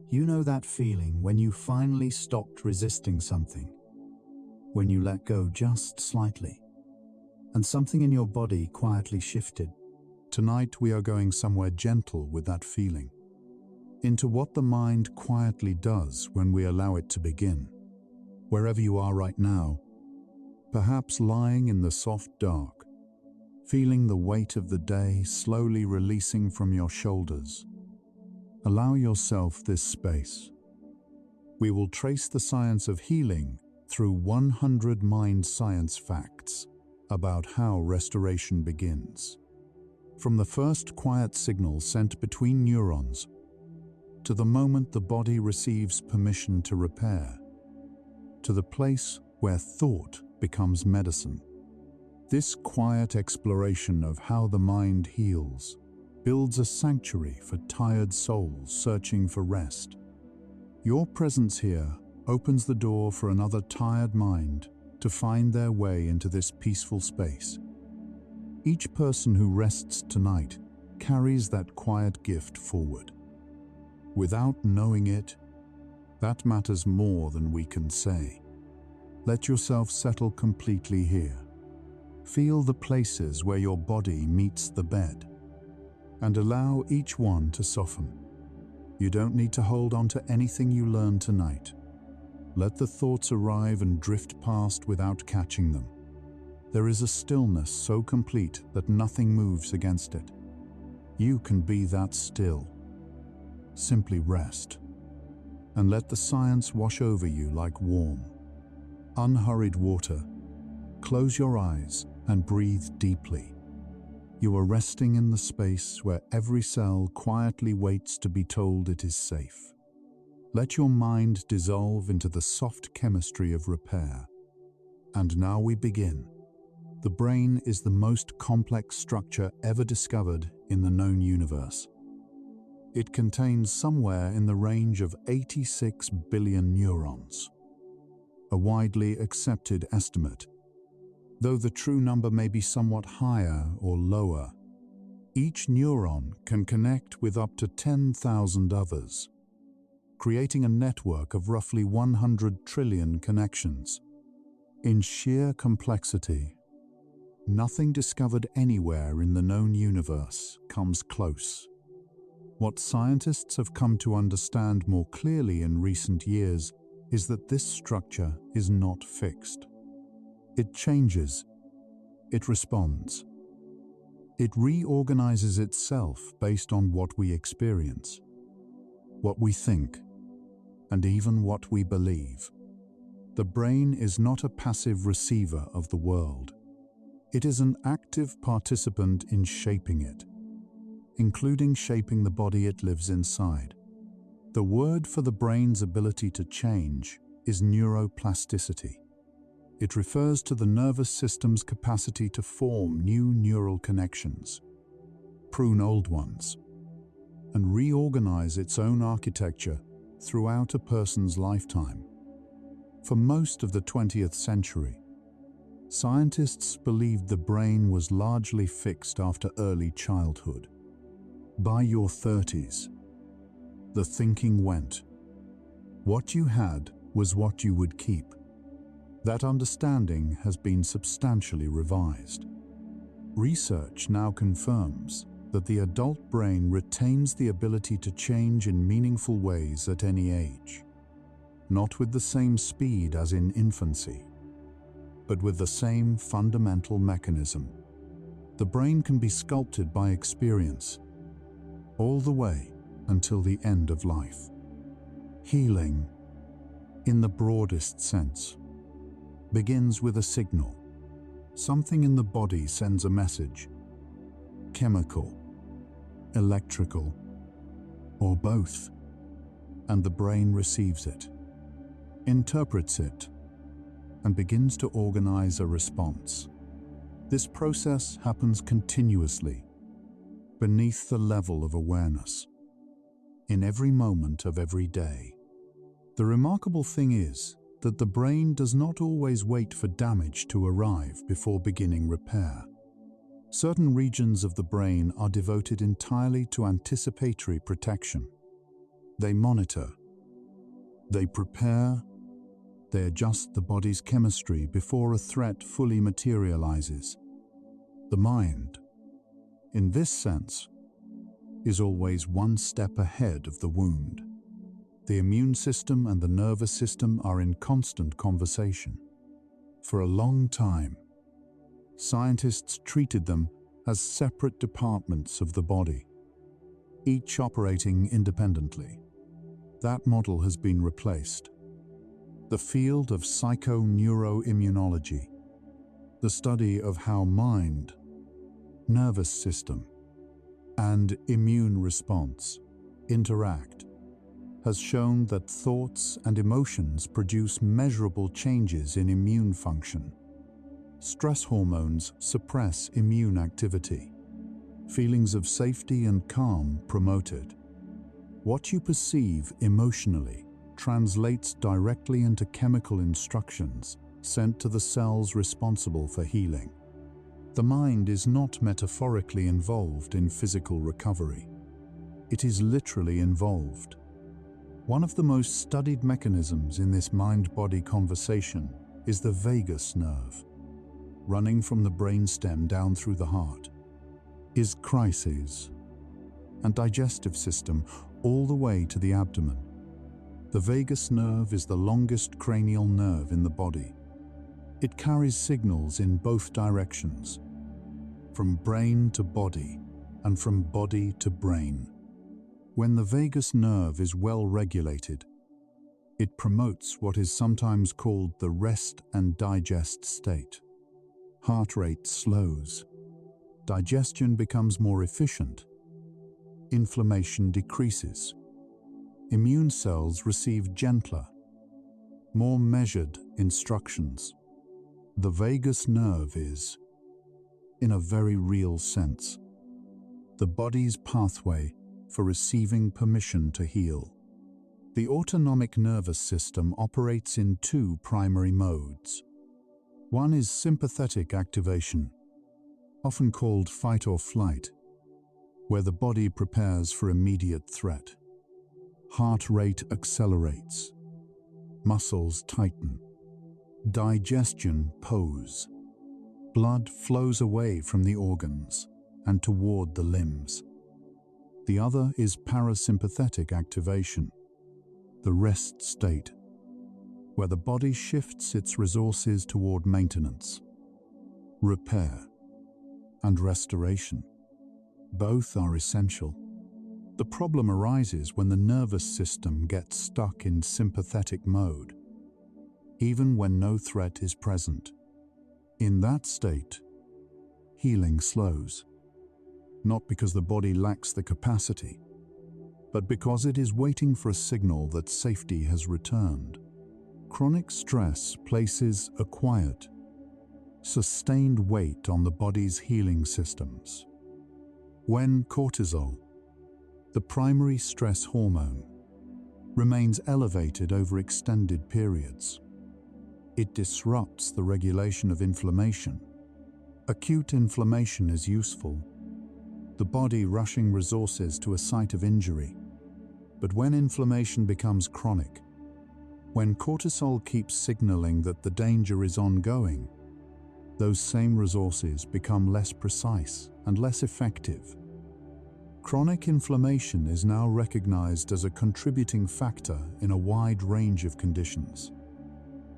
You know that feeling when you finally stopped resisting something, when you let go just slightly, and something in your body quietly shifted. Tonight we are going somewhere gentle with that feeling, into what the mind quietly does when we allow it to begin. Wherever you are right now, perhaps lying in the soft dark, feeling the weight of the day slowly releasing from your shoulders, allow yourself this space. We will trace the science of healing through 100 mind science facts about how restoration begins. From the first quiet signal sent between neurons to the moment the body receives permission to repair, to the place where thought becomes medicine. This quiet exploration of how the mind heals builds a sanctuary for tired souls searching for rest. Your presence here opens the door for another tired mind to find their way into this peaceful space. Each person who rests tonight carries that quiet gift forward. Without knowing it, that matters more than we can say. Let yourself settle completely here. Feel the places where your body meets the bed, and allow each one to soften. You don't need to hold on to anything you learn tonight. Let the thoughts arrive and drift past without catching them. There is a stillness so complete that nothing moves against it. You can be that still. Simply rest, and let the science wash over you like warm, unhurried water. Close your eyes and breathe deeply. You are resting in the space where every cell quietly waits to be told it is safe. Let your mind dissolve into the soft chemistry of repair. And now we begin. The brain is the most complex structure ever discovered in the known universe. It contains somewhere in the range of 86 billion neurons, a widely accepted estimate. Though the true number may be somewhat higher or lower, each neuron can connect with up to 10,000 others, creating a network of roughly 100 trillion connections. In sheer complexity, nothing discovered anywhere in the known universe comes close. What scientists have come to understand more clearly in recent years is that this structure is not fixed. It changes, it responds. It reorganizes itself based on what we experience, what we think, and even what we believe. The brain is not a passive receiver of the world. It is an active participant in shaping it, including shaping the body it lives inside. The word for the brain's ability to change is neuroplasticity. It refers to the nervous system's capacity to form new neural connections, prune old ones, and reorganize its own architecture throughout a person's lifetime. For most of the 20th century, scientists believed the brain was largely fixed after early childhood. By your 30s, the thinking went, what you had was what you would keep. That understanding has been substantially revised. Research now confirms that the adult brain retains the ability to change in meaningful ways at any age, not with the same speed as in infancy, but with the same fundamental mechanism. The brain can be sculpted by experience, all the way until the end of life. Healing, in the broadest sense, begins with a signal. Something in the body sends a message, chemical, electrical, or both, and the brain receives it, interprets it, and begins to organize a response. This process happens continuously, beneath the level of awareness, in every moment of every day. The remarkable thing is that the brain does not always wait for damage to arrive before beginning repair. Certain regions of the brain are devoted entirely to anticipatory protection. They monitor, they prepare, they adjust the body's chemistry before a threat fully materializes. The mind, in this sense, is always one step ahead of the wound. The immune system and the nervous system are in constant conversation. For a long time, scientists treated them as separate departments of the body, each operating independently. That model has been replaced. The field of psychoneuroimmunology, the study of how mind, nervous system, and immune response interact, has shown that thoughts and emotions produce measurable changes in immune function. Stress hormones suppress immune activity. Feelings of safety and calm promoted. What you perceive emotionally translates directly into chemical instructions sent to the cells responsible for healing. The mind is not metaphorically involved in physical recovery. It is literally involved. One of the most studied mechanisms in this mind-body conversation is the vagus nerve, running from the brainstem down through the heart, is crises and digestive system all the way to the abdomen. The vagus nerve is the longest cranial nerve in the body. It carries signals in both directions, from brain to body and from body to brain. When the vagus nerve is well regulated, it promotes what is sometimes called the rest and digest state. Heart rate slows. Digestion becomes more efficient. Inflammation decreases. Immune cells receive gentler, more measured instructions. The vagus nerve is, in a very real sense, the body's pathway for receiving permission to heal. The autonomic nervous system operates in two primary modes. One is sympathetic activation, often called fight or flight, where the body prepares for immediate threat. Heart rate accelerates, muscles tighten, digestion pause, blood flows away from the organs and toward the limbs. The other is parasympathetic activation, the rest state, where the body shifts its resources toward maintenance, repair, and restoration. Both are essential. The problem arises when the nervous system gets stuck in sympathetic mode, even when no threat is present. In that state, healing slows, not because the body lacks the capacity, but because it is waiting for a signal that safety has returned. Chronic stress places a quiet, sustained weight on the body's healing systems. When cortisol, the primary stress hormone, remains elevated over extended periods, it disrupts the regulation of inflammation. Acute inflammation is useful, the body rushing resources to a site of injury. But when inflammation becomes chronic, when cortisol keeps signaling that the danger is ongoing, those same resources become less precise and less effective. Chronic inflammation is now recognized as a contributing factor in a wide range of conditions,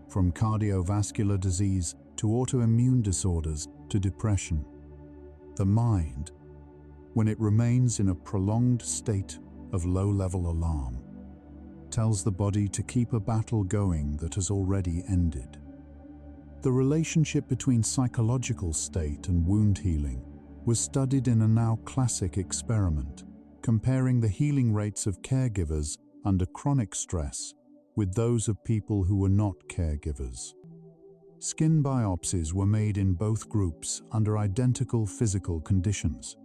from cardiovascular disease to autoimmune disorders to depression. The mind, when it remains in a prolonged state of low-level alarm, tells the body to keep a battle going that has already ended. The relationship between psychological state and wound healing was studied in a now classic experiment, comparing the healing rates of caregivers under chronic stress with those of people who were not caregivers. Skin biopsies were made in both groups under identical physical conditions.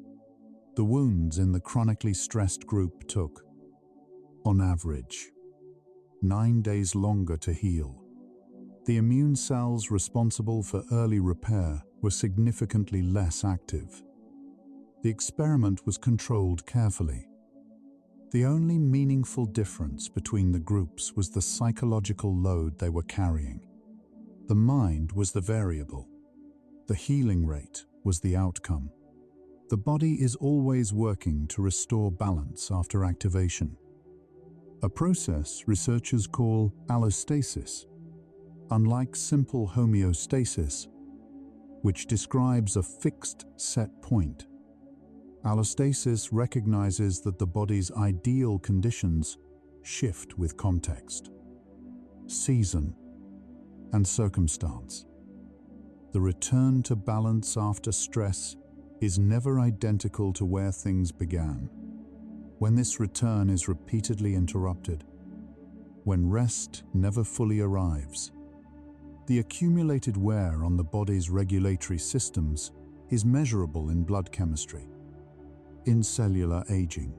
The wounds in the chronically stressed group took, on average, 9 days longer to heal. The immune cells responsible for early repair were significantly less active. The experiment was controlled carefully. The only meaningful difference between the groups was the psychological load they were carrying. The mind was the variable. The healing rate was the outcome. The body is always working to restore balance after activation, a process researchers call allostasis. Unlike simple homeostasis, which describes a fixed set point, allostasis recognizes that the body's ideal conditions shift with context, season, and circumstance. The return to balance after stress is never identical to where things began. When this return is repeatedly interrupted, when rest never fully arrives, the accumulated wear on the body's regulatory systems is measurable in blood chemistry, in cellular aging,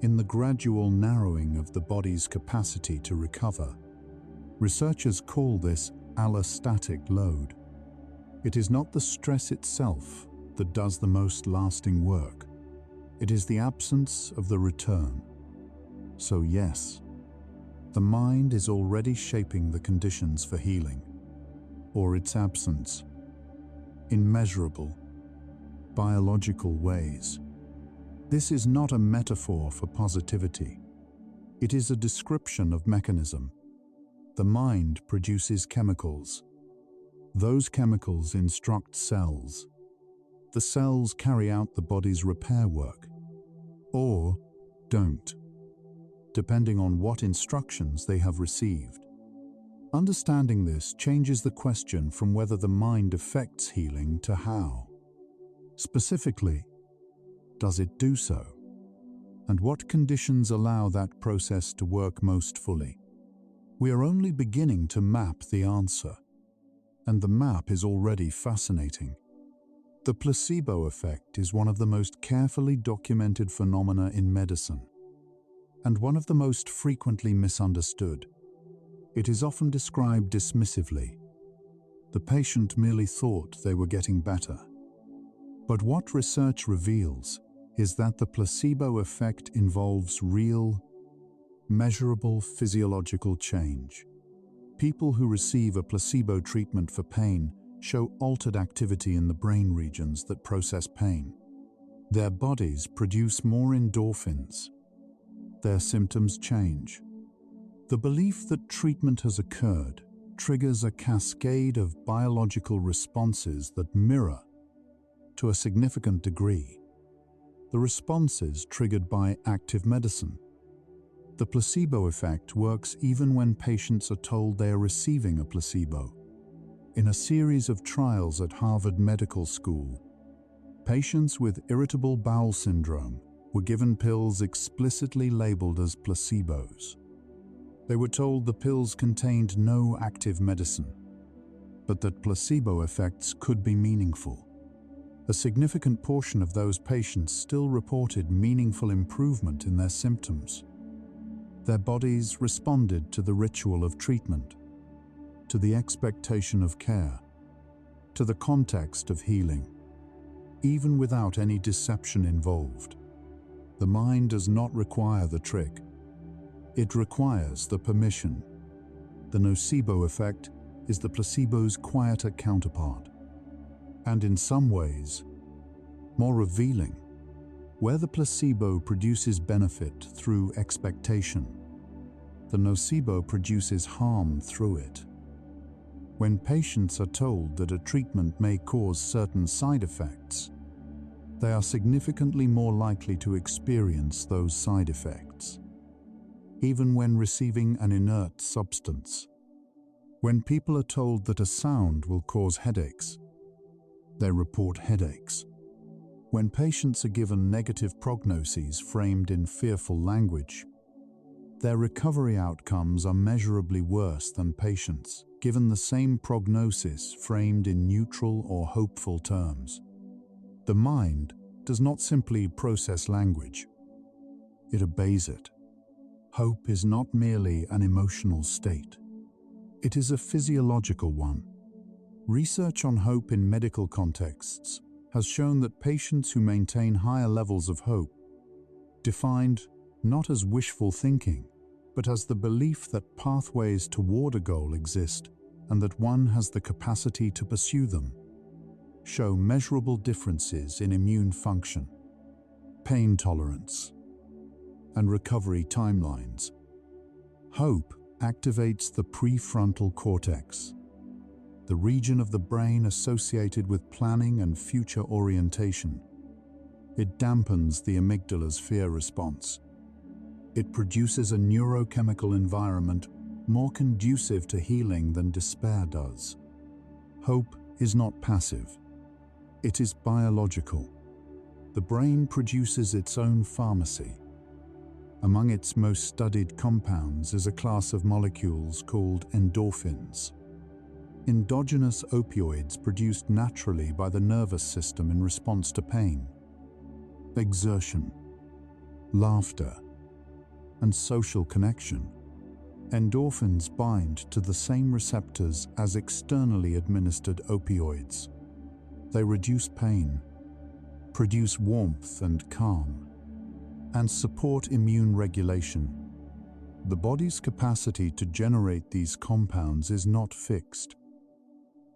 in the gradual narrowing of the body's capacity to recover. Researchers call this allostatic load. It is not the stress itself that does the most lasting work. It is the absence of the return. So yes, the mind is already shaping the conditions for healing, or its absence, in measurable, biological ways. This is not a metaphor for positivity. It is a description of mechanism. The mind produces chemicals. Those chemicals instruct cells. The cells carry out the body's repair work, or don't, depending on what instructions they have received. Understanding this changes the question from whether the mind affects healing to how. Specifically, does it do so? And what conditions allow that process to work most fully? We are only beginning to map the answer, and the map is already fascinating. The placebo effect is one of the most carefully documented phenomena in medicine, and one of the most frequently misunderstood. It is often described dismissively. The patient merely thought they were getting better. But what research reveals is that the placebo effect involves real, measurable physiological change. People who receive a placebo treatment for pain show altered activity in the brain regions that process pain. Their bodies produce more endorphins. Their symptoms change. The belief that treatment has occurred triggers a cascade of biological responses that mirror, to a significant degree, the responses triggered by active medicine. The placebo effect works even when patients are told they are receiving a placebo. In a series of trials at Harvard Medical School, patients with irritable bowel syndrome were given pills explicitly labeled as placebos. They were told the pills contained no active medicine, but that placebo effects could be meaningful. A significant portion of those patients still reported meaningful improvement in their symptoms. Their bodies responded to the ritual of treatment, to the expectation of care, to the context of healing, even without any deception involved. The mind does not require the trick. It requires the permission. The nocebo effect is the placebo's quieter counterpart, and in some ways, more revealing. Where the placebo produces benefit through expectation, the nocebo produces harm through it. When patients are told that a treatment may cause certain side effects, they are significantly more likely to experience those side effects, even when receiving an inert substance. When people are told that a sound will cause headaches, they report headaches. When patients are given negative prognoses framed in fearful language, their recovery outcomes are measurably worse than patients given the same prognosis framed in neutral or hopeful terms. The mind does not simply process language, it obeys it. Hope is not merely an emotional state, it is a physiological one. Research on hope in medical contexts has shown that patients who maintain higher levels of hope, defined not as wishful thinking, but as the belief that pathways toward a goal exist and that one has the capacity to pursue them, show measurable differences in immune function, pain tolerance, and recovery timelines. Hope activates the prefrontal cortex, the region of the brain associated with planning and future orientation. It dampens the amygdala's fear response. It produces a neurochemical environment more conducive to healing than despair does. Hope is not passive. It is biological. The brain produces its own pharmacy. Among its most studied compounds is a class of molecules called endorphins. Endogenous opioids produced naturally by the nervous system in response to pain, exertion, laughter, and social connection. Endorphins bind to the same receptors as externally administered opioids. They reduce pain, produce warmth and calm, and support immune regulation. The body's capacity to generate these compounds is not fixed.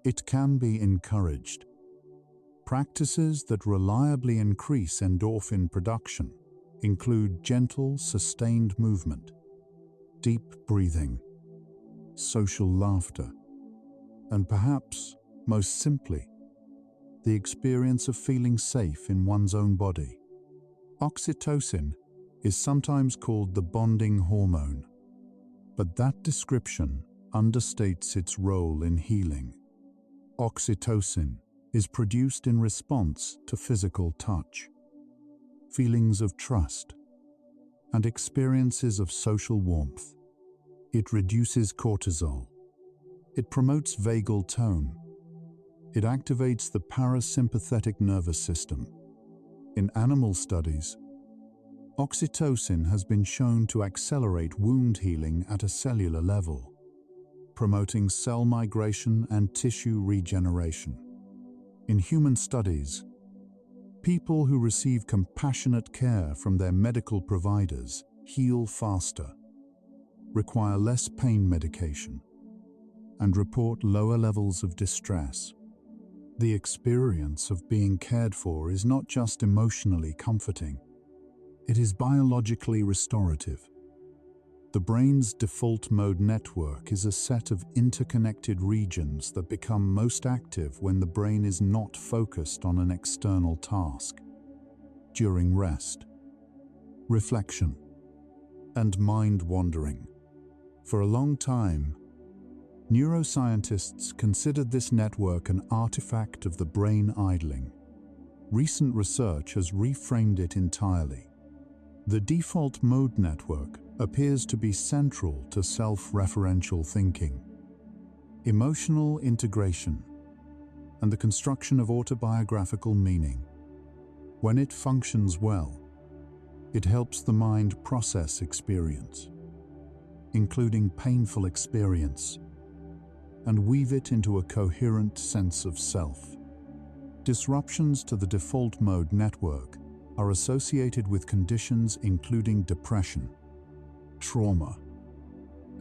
It can be encouraged. Practices that reliably increase endorphin production include gentle, sustained movement, deep breathing, social laughter, and perhaps, most simply, the experience of feeling safe in one's own body. Oxytocin is sometimes called the bonding hormone, but that description understates its role in healing. Oxytocin is produced in response to physical touch, feelings of trust, and experiences of social warmth. It reduces cortisol. It promotes vagal tone. It activates the parasympathetic nervous system. In animal studies, oxytocin has been shown to accelerate wound healing at a cellular level, promoting cell migration and tissue regeneration. In human studies, people who receive compassionate care from their medical providers heal faster, require less pain medication, and report lower levels of distress. The experience of being cared for is not just emotionally comforting, it is biologically restorative. The brain's default mode network is a set of interconnected regions that become most active when the brain is not focused on an external task. During rest, reflection, and mind wandering. For a long time, neuroscientists considered this network an artifact of the brain idling. Recent research has reframed it entirely. The default mode network appears to be central to self-referential thinking, emotional integration, and the construction of autobiographical meaning. When it functions well, it helps the mind process experience, including painful experience, and weave it into a coherent sense of self. Disruptions to the default mode network are associated with conditions including depression, trauma,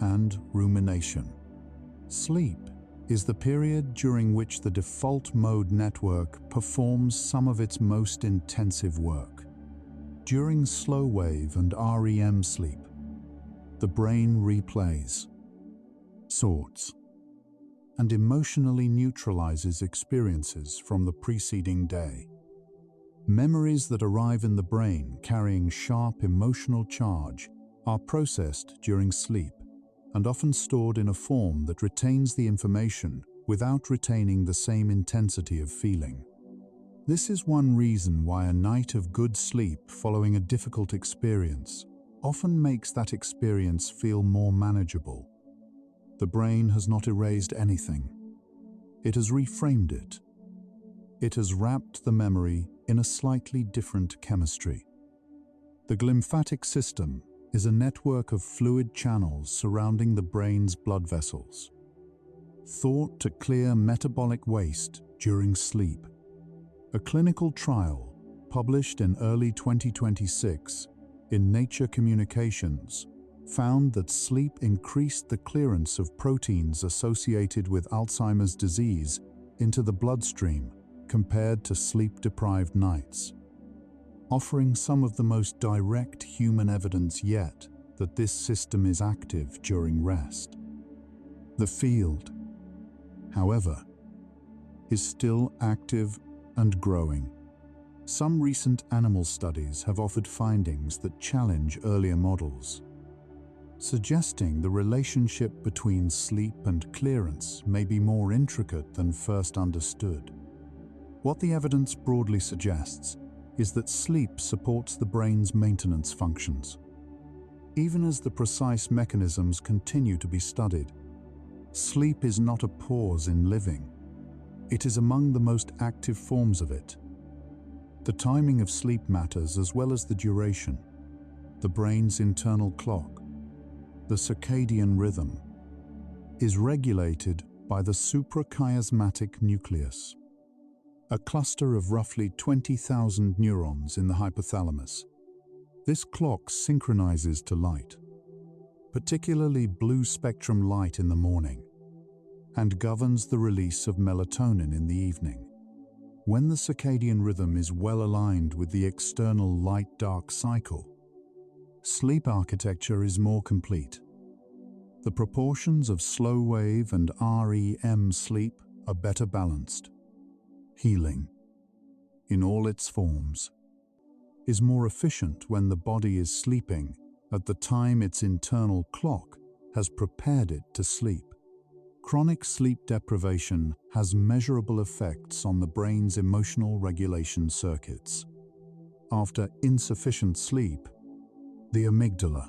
and rumination. Sleep is the period during which the default mode network performs some of its most intensive work. During slow wave and REM sleep, the brain replays, sorts, and emotionally neutralizes experiences from the preceding day. Memories that arrive in the brain carrying sharp emotional charge are processed during sleep and often stored in a form that retains the information without retaining the same intensity of feeling. This is one reason why a night of good sleep following a difficult experience often makes that experience feel more manageable. The brain has not erased anything. It has reframed it. It has wrapped the memory in a slightly different chemistry. The glymphatic system is a network of fluid channels surrounding the brain's blood vessels, thought to clear metabolic waste during sleep. A clinical trial published in early 2026 in Nature Communications found that sleep increased the clearance of proteins associated with Alzheimer's disease into the bloodstream compared to sleep-deprived nights, offering some of the most direct human evidence yet that this system is active during rest. The field, however, is still active and growing. Some recent animal studies have offered findings that challenge earlier models, suggesting the relationship between sleep and clearance may be more intricate than first understood. What the evidence broadly suggests is that sleep supports the brain's maintenance functions. Even as the precise mechanisms continue to be studied, sleep is not a pause in living. It is among the most active forms of it. The timing of sleep matters as well as the duration. The brain's internal clock, the circadian rhythm, is regulated by the suprachiasmatic nucleus, a cluster of roughly 20,000 neurons in the hypothalamus. This clock synchronizes to light, particularly blue spectrum light in the morning, and governs the release of melatonin in the evening. When the circadian rhythm is well aligned with the external light-dark cycle, sleep architecture is more complete. The proportions of slow wave and REM sleep are better balanced. Healing, in all its forms, is more efficient when the body is sleeping at the time its internal clock has prepared it to sleep. Chronic sleep deprivation has measurable effects on the brain's emotional regulation circuits. After insufficient sleep, the amygdala,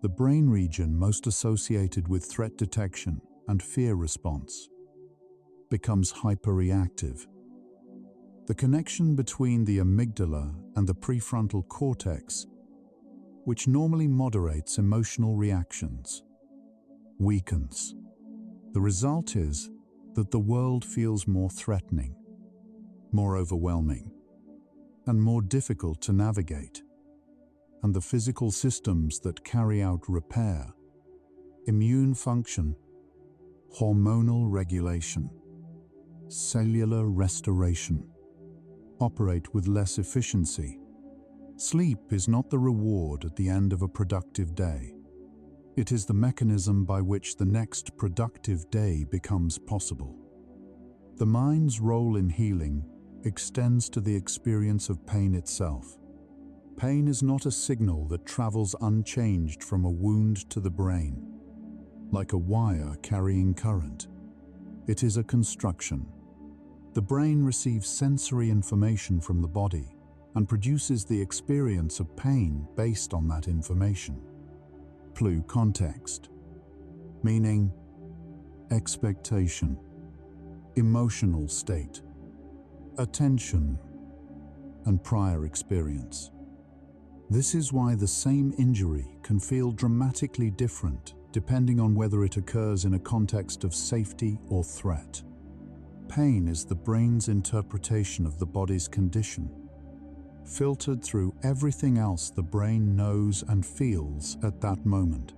the brain region most associated with threat detection and fear response, becomes hyperreactive. The connection between the amygdala and the prefrontal cortex, which normally moderates emotional reactions, weakens. The result is that the world feels more threatening, more overwhelming, and more difficult to navigate. And the physical systems that carry out repair, immune function, hormonal regulation, cellular restoration, operate with less efficiency. Sleep is not the reward at the end of a productive day. It is the mechanism by which the next productive day becomes possible. The mind's role in healing extends to the experience of pain itself. Pain is not a signal that travels unchanged from a wound to the brain, like a wire carrying current. It is a construction. The brain receives sensory information from the body and produces the experience of pain based on that information. Clue context, meaning expectation, emotional state, attention, and prior experience. This is why the same injury can feel dramatically different depending on whether it occurs in a context of safety or threat. Pain is the brain's interpretation of the body's condition, filtered through everything else the brain knows and feels at that moment.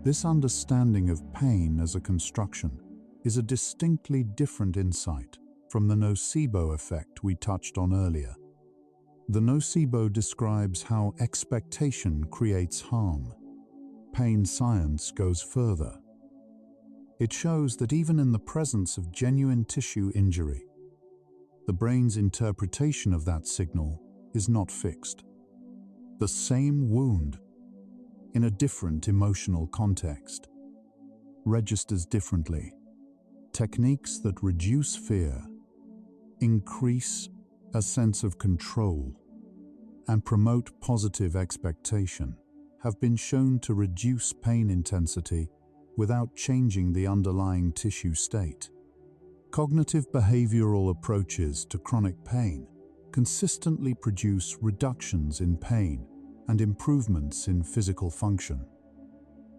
This understanding of pain as a construction is a distinctly different insight from the nocebo effect we touched on earlier. The nocebo describes how expectation creates harm. Pain science goes further. It shows that even in the presence of genuine tissue injury, the brain's interpretation of that signal is not fixed. The same wound, in a different emotional context, registers differently. Techniques that reduce fear, increase a sense of control, and promote positive expectation have been shown to reduce pain intensity without changing the underlying tissue state. Cognitive behavioral approaches to chronic pain consistently produce reductions in pain and improvements in physical function.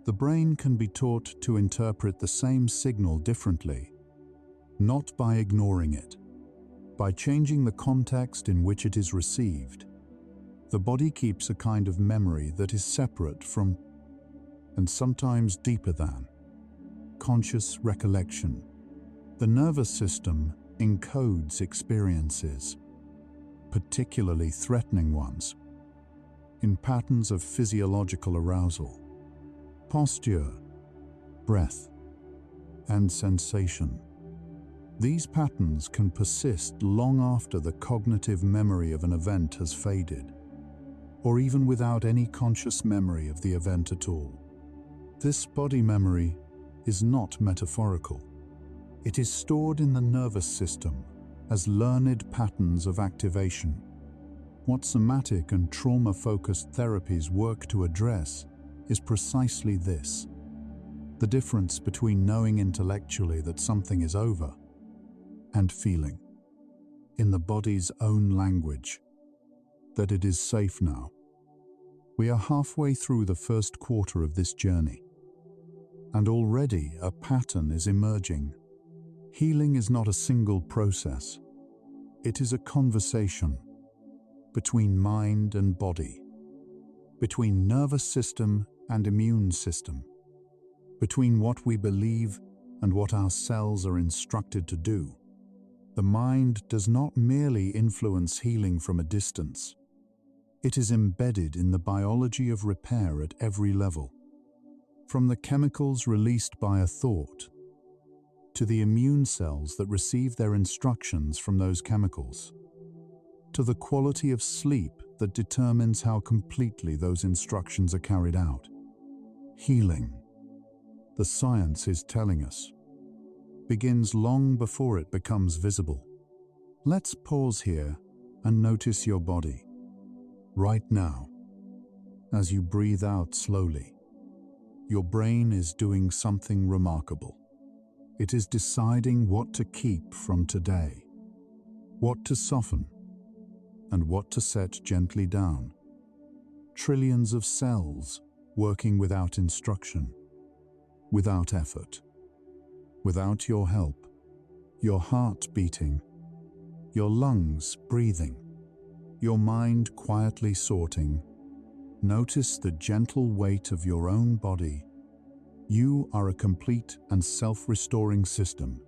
The brain can be taught to interpret the same signal differently, not by ignoring it, by changing the context in which it is received. The body keeps a kind of memory that is separate from, and sometimes deeper than, conscious recollection. The nervous system encodes experiences, particularly threatening ones, in patterns of physiological arousal, posture, breath, and sensation. These patterns can persist long after the cognitive memory of an event has faded, or even without any conscious memory of the event at all. This body memory is not metaphorical. It is stored in the nervous system as learned patterns of activation. What somatic and trauma-focused therapies work to address is precisely this: the difference between knowing intellectually that something is over and feeling, in the body's own language, that it is safe now. We are halfway through the first quarter of this journey, and already a pattern is emerging. Healing is not a single process. It is a conversation between mind and body, between nervous system and immune system, between what we believe and what our cells are instructed to do. The mind does not merely influence healing from a distance. It is embedded in the biology of repair at every level, from the chemicals released by a thought to the immune cells that receive their instructions from those chemicals, to the quality of sleep that determines how completely those instructions are carried out. Healing, the science is telling us, begins long before it becomes visible. Let's pause here and notice your body. Right now, as you breathe out slowly, your brain is doing something remarkable. It is deciding what to keep from today, what to soften, and what to set gently down. Trillions of cells working without instruction, without effort, without your help, your heart beating, your lungs breathing, your mind quietly sorting. Notice the gentle weight of your own body. You are a complete and self-restoring system.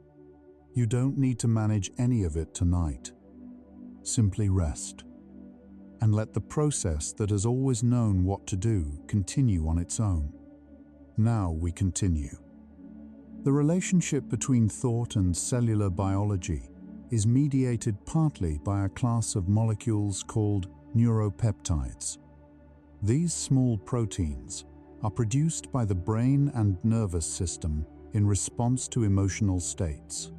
You don't need to manage any of it tonight. Simply rest and let the process that has always known what to do continue on its own. Now we continue. The relationship between thought and cellular biology is mediated partly by a class of molecules called neuropeptides. These small proteins are produced by the brain and nervous system in response to emotional states,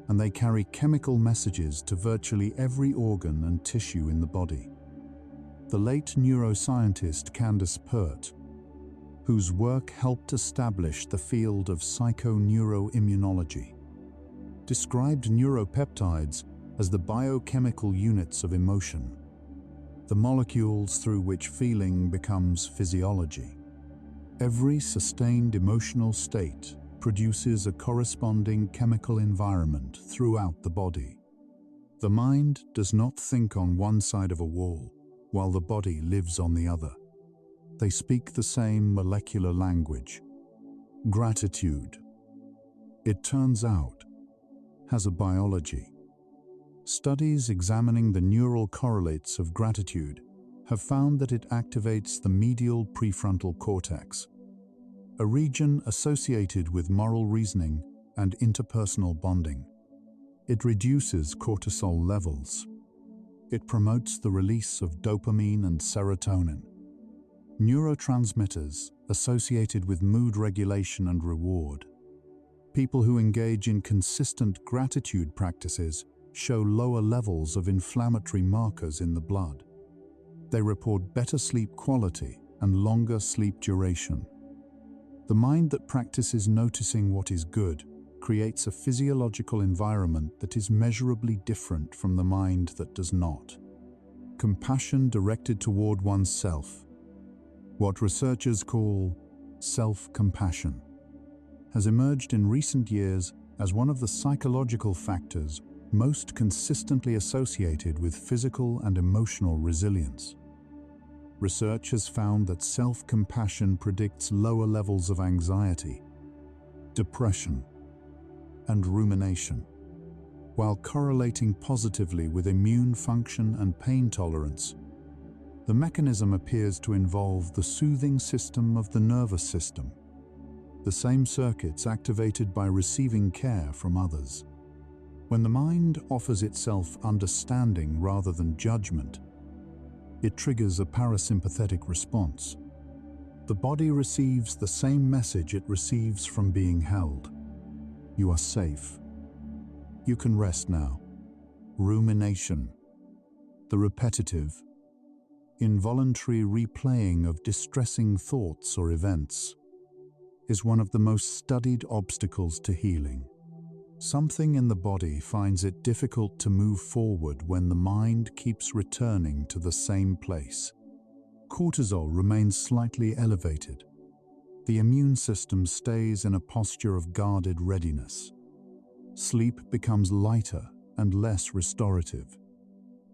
and they carry chemical messages to virtually every organ and tissue in the body. The late neuroscientist Candace Pert, whose work helped establish the field of psychoneuroimmunology, described neuropeptides as the biochemical units of emotion, the molecules through which feeling becomes physiology. Every sustained emotional state produces a corresponding chemical environment throughout the body. The mind does not think on one side of a wall, while the body lives on the other. They speak the same molecular language. Gratitude, it turns out, has a biology. Studies examining the neural correlates of gratitude have found that it activates the medial prefrontal cortex, a region associated with moral reasoning and interpersonal bonding. It reduces cortisol levels. It promotes the release of dopamine and serotonin, neurotransmitters associated with mood regulation and reward. People who engage in consistent gratitude practices show lower levels of inflammatory markers in the blood. They report better sleep quality and longer sleep duration. The mind that practices noticing what is good creates a physiological environment that is measurably different from the mind that does not. Compassion directed toward oneself, what researchers call self-compassion, has emerged in recent years as one of the psychological factors most consistently associated with physical and emotional resilience. Research has found that self-compassion predicts lower levels of anxiety, depression, and rumination, while correlating positively with immune function and pain tolerance. The mechanism appears to involve the soothing system of the nervous system, the same circuits activated by receiving care from others. When the mind offers itself understanding rather than judgment, it triggers a parasympathetic response. The body receives the same message it receives from being held. You are safe. You can rest now. Rumination, the repetitive, involuntary replaying of distressing thoughts or events, is one of the most studied obstacles to healing. Something in the body finds it difficult to move forward when the mind keeps returning to the same place. Cortisol remains slightly elevated. The immune system stays in a posture of guarded readiness. Sleep becomes lighter and less restorative.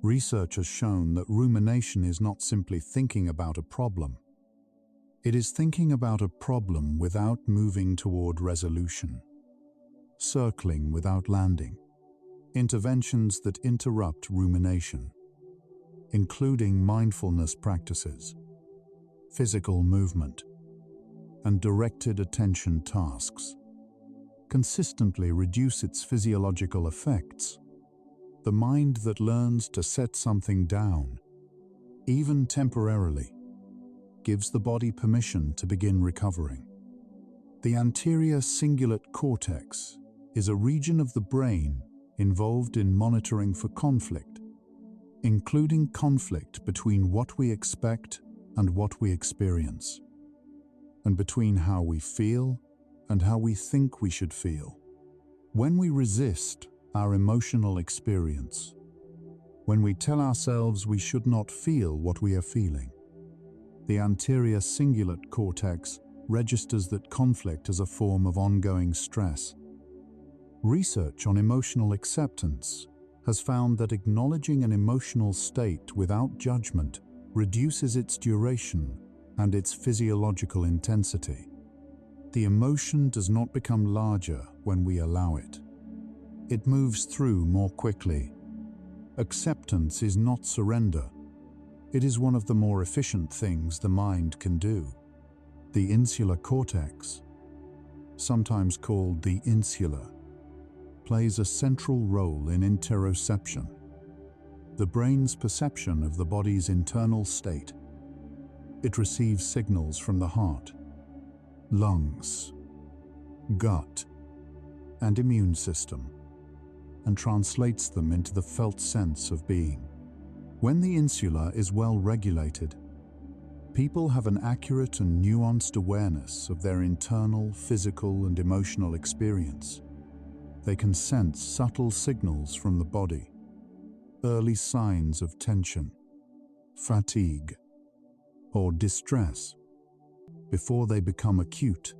Research has shown that rumination is not simply thinking about a problem. It is thinking about a problem without moving toward resolution. Circling without landing. Interventions that interrupt rumination, including mindfulness practices, physical movement, and directed attention tasks, consistently reduce its physiological effects. The mind that learns to set something down, even temporarily, gives the body permission to begin recovering. The anterior cingulate cortex is a region of the brain involved in monitoring for conflict, including conflict between what we expect and what we experience, and between how we feel and how we think we should feel. When we resist our emotional experience, when we tell ourselves we should not feel what we are feeling, the anterior cingulate cortex registers that conflict as a form of ongoing stress. Research on emotional acceptance has found that acknowledging an emotional state without judgment reduces its duration and its physiological intensity. The emotion does not become larger when we allow it. It moves through more quickly. Acceptance is not surrender. It is one of the more efficient things the mind can do. The insular cortex, sometimes called the insula, plays a central role in interoception, the brain's perception of the body's internal state. It receives signals from the heart, lungs, gut, and immune system, and translates them into the felt sense of being. When the insula is well regulated, people have an accurate and nuanced awareness of their internal physical and emotional experience. They can sense subtle signals from the body, early signs of tension, fatigue, or distress, before they become acute.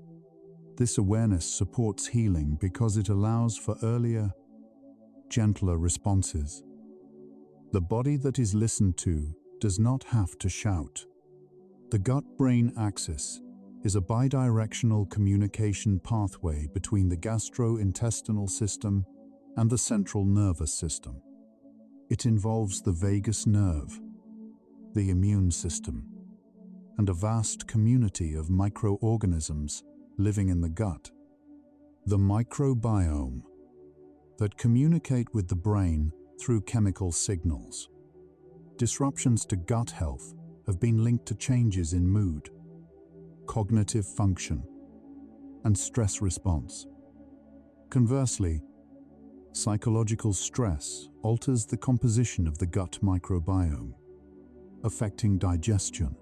This awareness supports healing because it allows for earlier, gentler responses. The body that is listened to does not have to shout. The gut-brain axis is a bidirectional communication pathway between the gastrointestinal system and the central nervous system. It involves the vagus nerve, the immune system, and a vast community of microorganisms living in the gut. The microbiome that communicate with the brain through chemical signals. Disruptions to gut health have been linked to changes in mood, cognitive function, and stress response. Conversely, psychological stress alters the composition of the gut microbiome, affecting digestion,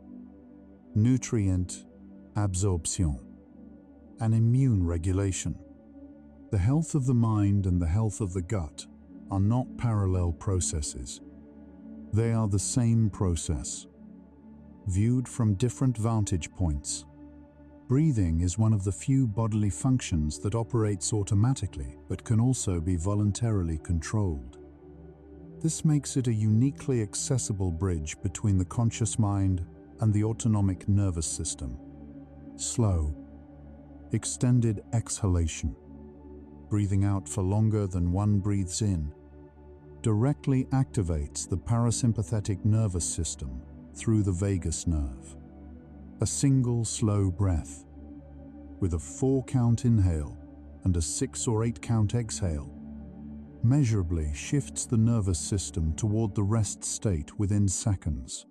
nutrient absorption, and immune regulation. The health of the mind and the health of the gut are not parallel processes. They are the same process, viewed from different vantage points. Breathing is one of the few bodily functions that operates automatically but can also be voluntarily controlled. This makes it a uniquely accessible bridge between the conscious mind and the autonomic nervous system. Slow, extended exhalation, breathing out for longer than one breathes in, directly activates the parasympathetic nervous system through the vagus nerve. A single slow breath, with a 4-count inhale and a 6 or 8-count exhale, measurably shifts the nervous system toward the rest state within seconds.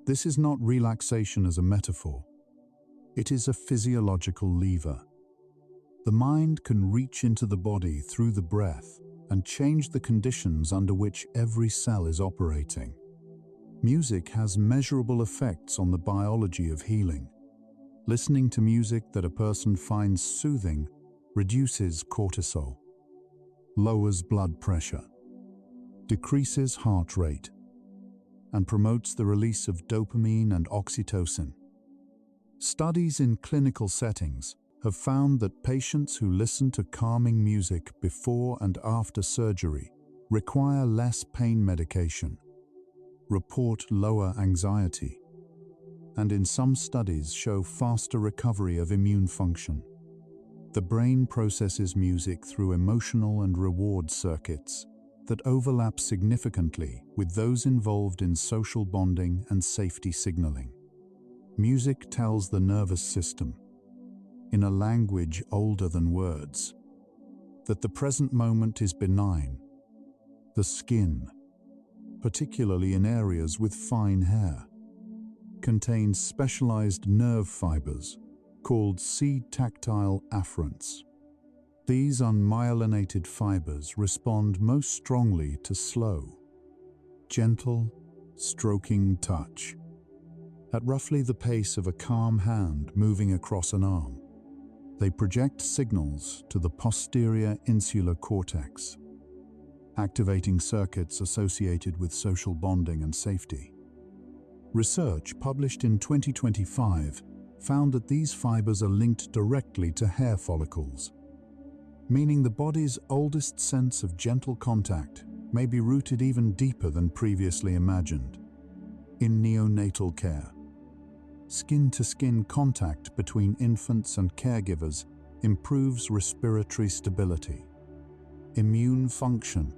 This is not relaxation as a metaphor. It is a physiological lever. The mind can reach into the body through the breath and change the conditions under which every cell is operating. Music has measurable effects on the biology of healing. Listening to music that a person finds soothing reduces cortisol, lowers blood pressure, decreases heart rate, and promotes the release of dopamine and oxytocin. Studies in clinical settings have found that patients who listen to calming music before and after surgery require less pain medication, report lower anxiety, and in some studies show faster recovery of immune function. The brain processes music through emotional and reward circuits that overlap significantly with those involved in social bonding and safety signaling. Music tells the nervous system, in a language older than words, that the present moment is benign. The skin, particularly in areas with fine hair, contains specialized nerve fibers called C-tactile afferents. These unmyelinated fibers respond most strongly to slow, gentle, stroking touch, at roughly the pace of a calm hand moving across an arm. They project signals to the posterior insular cortex, activating circuits associated with social bonding and safety. Research published in 2025 found that these fibers are linked directly to hair follicles, meaning the body's oldest sense of gentle contact may be rooted even deeper than previously imagined. In neonatal care, skin-to-skin contact between infants and caregivers improves respiratory stability, immune function,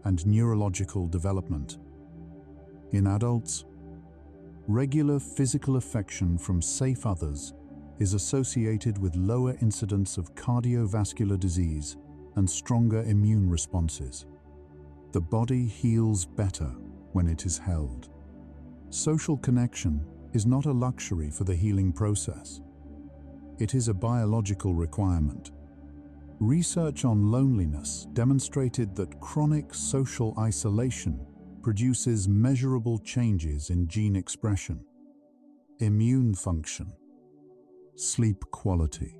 and neurological development. In adults, regular physical affection from safe others is associated with lower incidence of cardiovascular disease and stronger immune responses. The body heals better when it is held. Social connection is not a luxury for the healing process. It is a biological requirement. Research on loneliness demonstrated that chronic social isolation produces measurable changes in gene expression, immune function, sleep quality,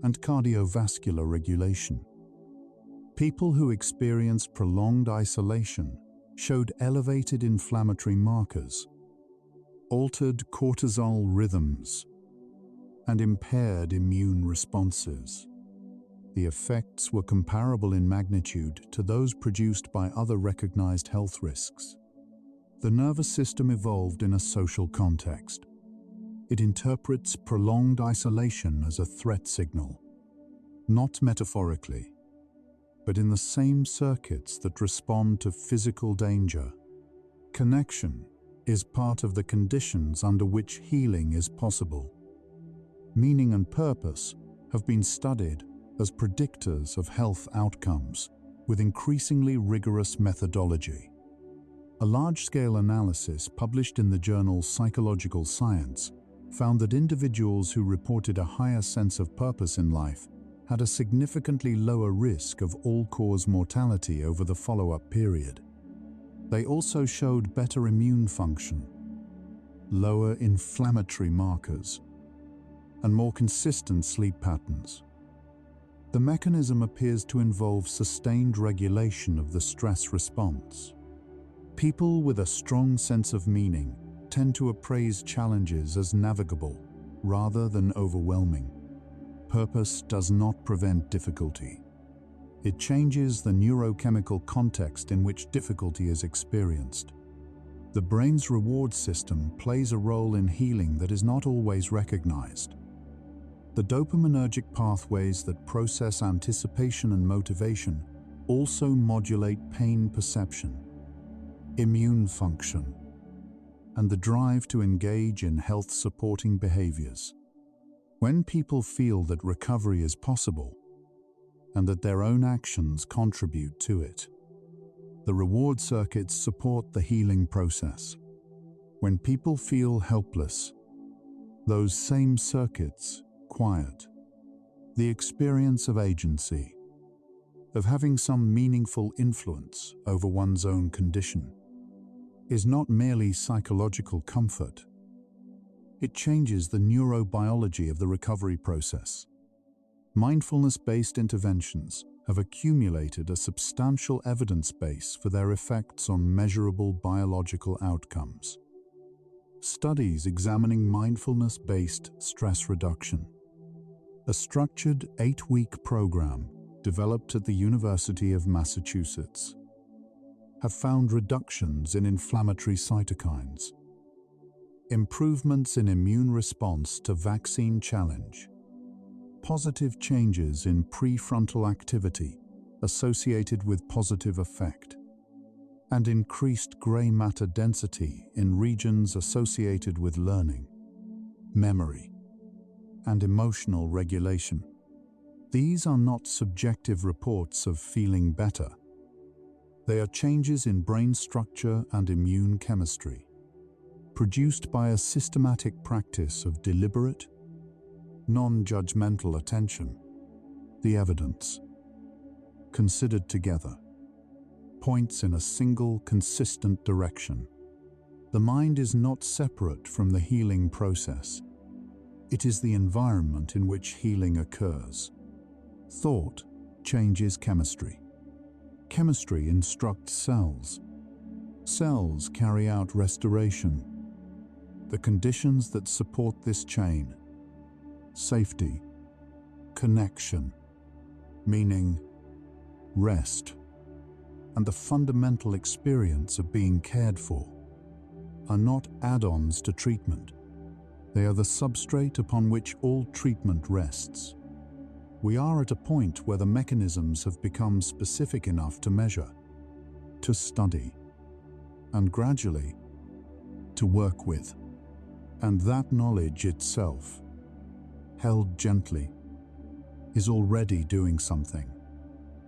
and cardiovascular regulation. People who experienced prolonged isolation showed elevated inflammatory markers, altered cortisol rhythms, and impaired immune responses. The effects were comparable in magnitude to those produced by other recognized health risks. The nervous system evolved in a social context. It interprets prolonged isolation as a threat signal, not metaphorically, but in the same circuits that respond to physical danger. Connection is part of the conditions under which healing is possible. Meaning and purpose have been studied as predictors of health outcomes with increasingly rigorous methodology. A large-scale analysis published in the journal Psychological Science found that individuals who reported a higher sense of purpose in life had a significantly lower risk of all-cause mortality over the follow-up period. They also showed better immune function, lower inflammatory markers, and more consistent sleep patterns. The mechanism appears to involve sustained regulation of the stress response. People with a strong sense of meaning tend to appraise challenges as navigable rather than overwhelming. Purpose does not prevent difficulty. It changes the neurochemical context in which difficulty is experienced. The brain's reward system plays a role in healing that is not always recognized. The dopaminergic pathways that process anticipation and motivation also modulate pain perception, immune function, and the drive to engage in health-supporting behaviors. When people feel that recovery is possible and that their own actions contribute to it, the reward circuits support the healing process. When people feel helpless, those same circuits quiet. The experience of agency, of having some meaningful influence over one's own condition, is not merely psychological comfort. It changes the neurobiology of the recovery process. Mindfulness-based interventions have accumulated a substantial evidence base for their effects on measurable biological outcomes. Studies examining mindfulness-based stress reduction, a structured 8-week program developed at the University of Massachusetts, have found reductions in inflammatory cytokines, improvements in immune response to vaccine challenge, positive changes in prefrontal activity associated with positive affect, and increased gray matter density in regions associated with learning, memory, and emotional regulation. These are not subjective reports of feeling better. They are changes in brain structure and immune chemistry, produced by a systematic practice of deliberate, non-judgmental attention. The evidence, considered together, points in a single, consistent direction. The mind is not separate from the healing process. It is the environment in which healing occurs. Thought changes chemistry. Chemistry instructs cells. Cells carry out restoration. The conditions that support this chain: safety, connection, meaning, rest, and the fundamental experience of being cared for, are not add-ons to treatment. They are the substrate upon which all treatment rests. We are at a point where the mechanisms have become specific enough to measure, to study, and gradually to work with. And that knowledge itself, held gently, is already doing something.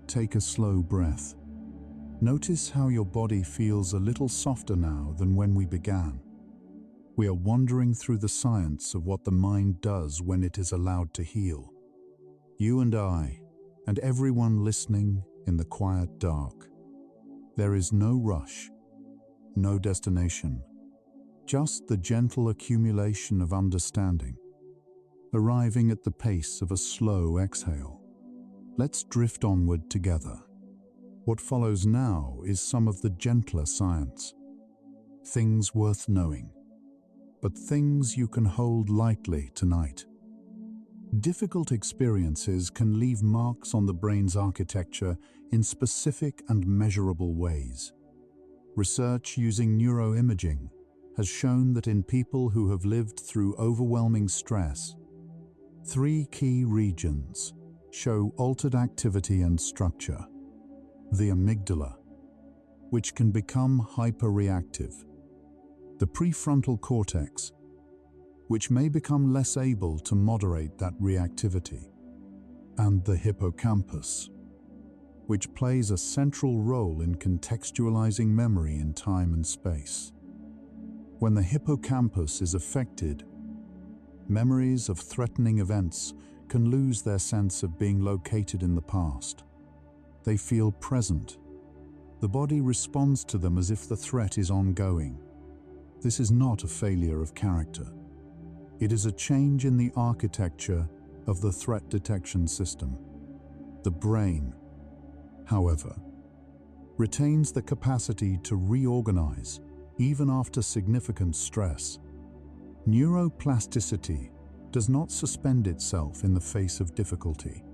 Take a slow breath. Notice how your body feels a little softer now than when we began. We are wandering through the science of what the mind does when it is allowed to heal. You and I, and everyone listening in the quiet dark. There is no rush, no destination, just the gentle accumulation of understanding, arriving at the pace of a slow exhale. Let's drift onward together. What follows now is some of the gentler science. Things worth knowing, but things you can hold lightly tonight. Difficult experiences can leave marks on the brain's architecture in specific and measurable ways. Research using neuroimaging has shown that in people who have lived through overwhelming stress, 3 key regions show altered activity and structure. The amygdala, which can become hyperreactive. The prefrontal cortex, which may become less able to moderate that reactivity. And the hippocampus, which plays a central role in contextualizing memory in time and space. When the hippocampus is affected, memories of threatening events can lose their sense of being located in the past. They feel present. The body responds to them as if the threat is ongoing. This is not a failure of character. It is a change in the architecture of the threat detection system. The brain, however, retains the capacity to reorganize even after significant stress. Neuroplasticity does not suspend itself in the face of difficulty.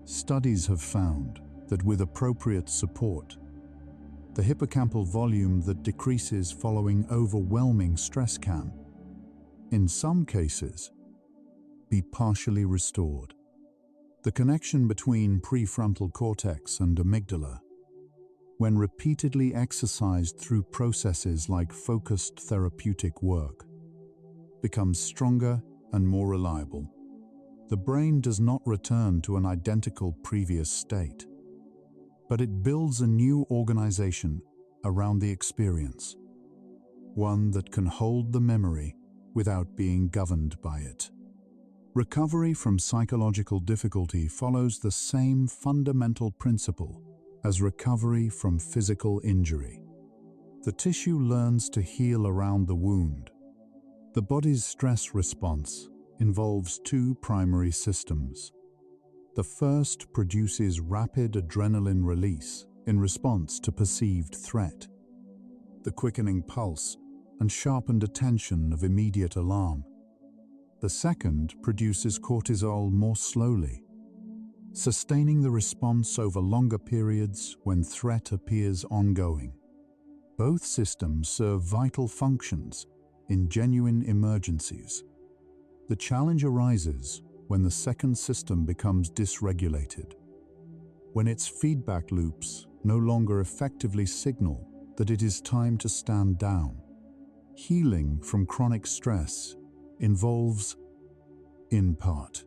Studies have found that with appropriate support, The hippocampal volume that decreases following overwhelming stress can, in some cases, be partially restored. The connection between prefrontal cortex and amygdala, when repeatedly exercised through processes like focused therapeutic work, becomes stronger and more reliable. The brain does not return to an identical previous state, but it builds a new organization around the experience, one that can hold the memory without being governed by it. Recovery from psychological difficulty follows the same fundamental principle as recovery from physical injury. The tissue learns to heal around the wound. The body's stress response involves two primary systems. The first produces rapid adrenaline release in response to perceived threat, the quickening pulse and sharpened attention of immediate alarm. The second produces cortisol more slowly, sustaining the response over longer periods when threat appears ongoing. Both systems serve vital functions in genuine emergencies. The challenge arises when the second system becomes dysregulated, when its feedback loops no longer effectively signal that it is time to stand down. Healing from chronic stress involves, in part,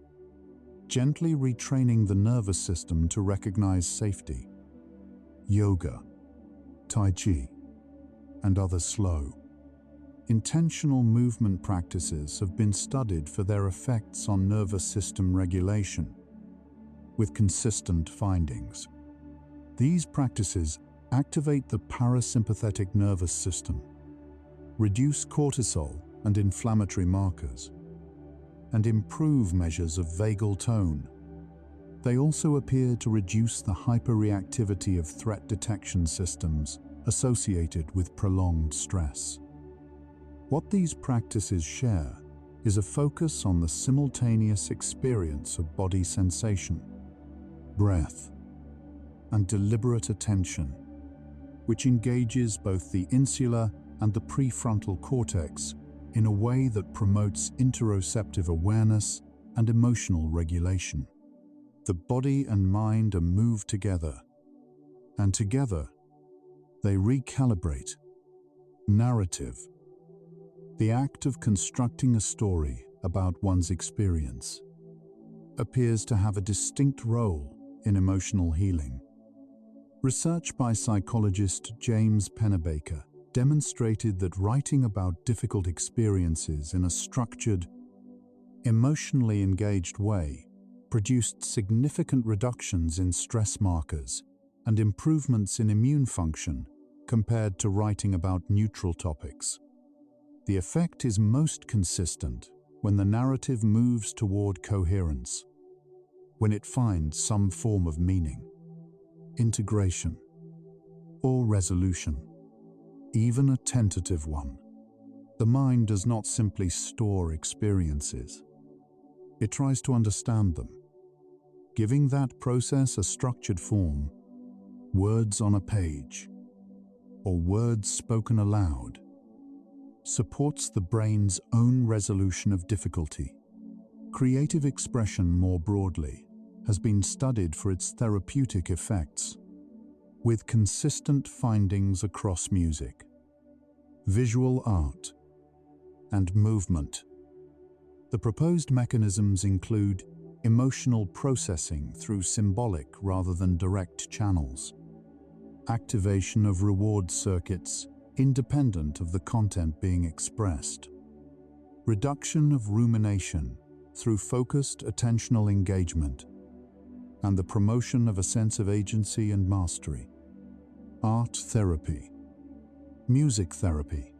gently retraining the nervous system to recognize safety. Yoga, Tai Chi, and other slow, intentional movement practices have been studied for their effects on nervous system regulation, with consistent findings. These practices activate the parasympathetic nervous system, reduce cortisol and inflammatory markers, and improve measures of vagal tone. They also appear to reduce the hyperreactivity of threat detection systems associated with prolonged stress. What these practices share is a focus on the simultaneous experience of body sensation, breath, and deliberate attention, which engages both the insular and the prefrontal cortex in a way that promotes interoceptive awareness and emotional regulation. The body and mind are moved together, and together they recalibrate. Narrative, the act of constructing a story about one's experience, appears to have a distinct role in emotional healing. Research by psychologist James Pennebaker demonstrated that writing about difficult experiences in a structured, emotionally engaged way produced significant reductions in stress markers and improvements in immune function compared to writing about neutral topics. The effect is most consistent when the narrative moves toward coherence, when it finds some form of meaning, integration, or resolution, even a tentative one. The mind does not simply store experiences. It tries to understand them, giving that process a structured form, words on a page, or words spoken aloud, supports the brain's own resolution of difficulty. Creative expression, more broadly, has been studied for its therapeutic effects, with consistent findings across music, visual art, and movement. The proposed mechanisms include emotional processing through symbolic rather than direct channels, activation of reward circuits independent of the content being expressed, reduction of rumination through focused attentional engagement, and the promotion of a sense of agency and mastery. Art therapy, music therapy,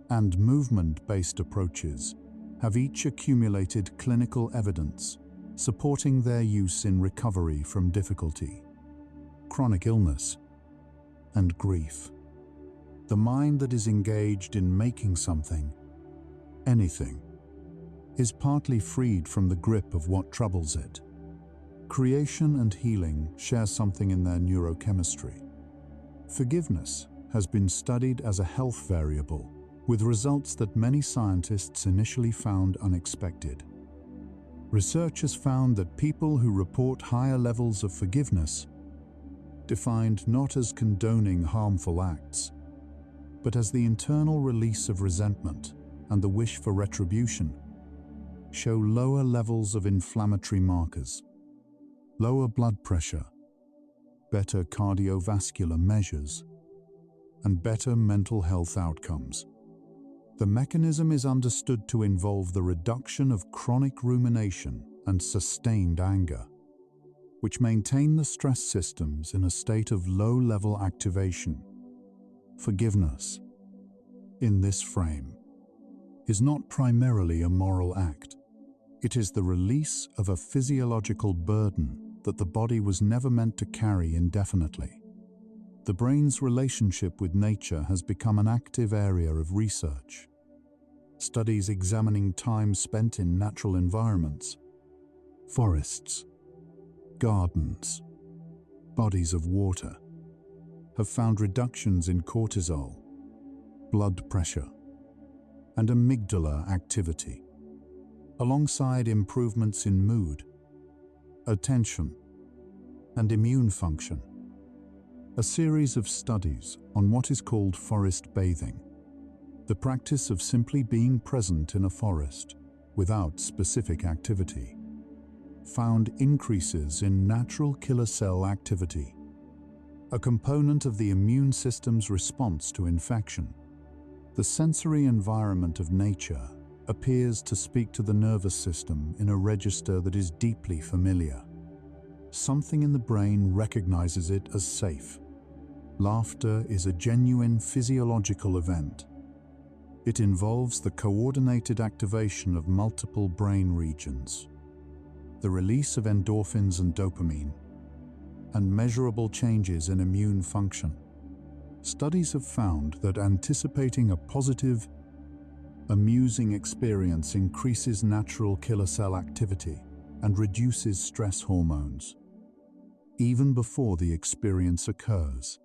and movement-based approaches have each accumulated clinical evidence supporting their use in recovery from difficulty, chronic illness, and grief. The mind that is engaged in making something, anything, is partly freed from the grip of what troubles it. Creation and healing share something in their neurochemistry. Forgiveness has been studied as a health variable, with results that many scientists initially found unexpected. Research has found that people who report higher levels of forgiveness, defined not as condoning harmful acts, but as the internal release of resentment and the wish for retribution, show lower levels of inflammatory markers, lower blood pressure, better cardiovascular measures, and better mental health outcomes. The mechanism is understood to involve the reduction of chronic rumination and sustained anger, which maintain the stress systems in a state of low-level activation. Forgiveness, in this frame, is not primarily a moral act. It is the release of a physiological burden that the body was never meant to carry indefinitely. The brain's relationship with nature has become an active area of research. Studies examining time spent in natural environments, forests, gardens, bodies of water, have found reductions in cortisol, blood pressure, and amygdala activity, alongside improvements in mood, attention, and immune function. A series of studies on what is called forest bathing, the practice of simply being present in a forest without specific activity, found increases in natural killer cell activity, a component of the immune system's response to infection. The sensory environment of nature appears to speak to the nervous system in a register that is deeply familiar. Something in the brain recognizes it as safe. Laughter is a genuine physiological event. It involves the coordinated activation of multiple brain regions, the release of endorphins and dopamine, and measurable changes in immune function. Studies have found that anticipating a positive, amusing experience increases natural killer cell activity and reduces stress hormones, even before the experience occurs.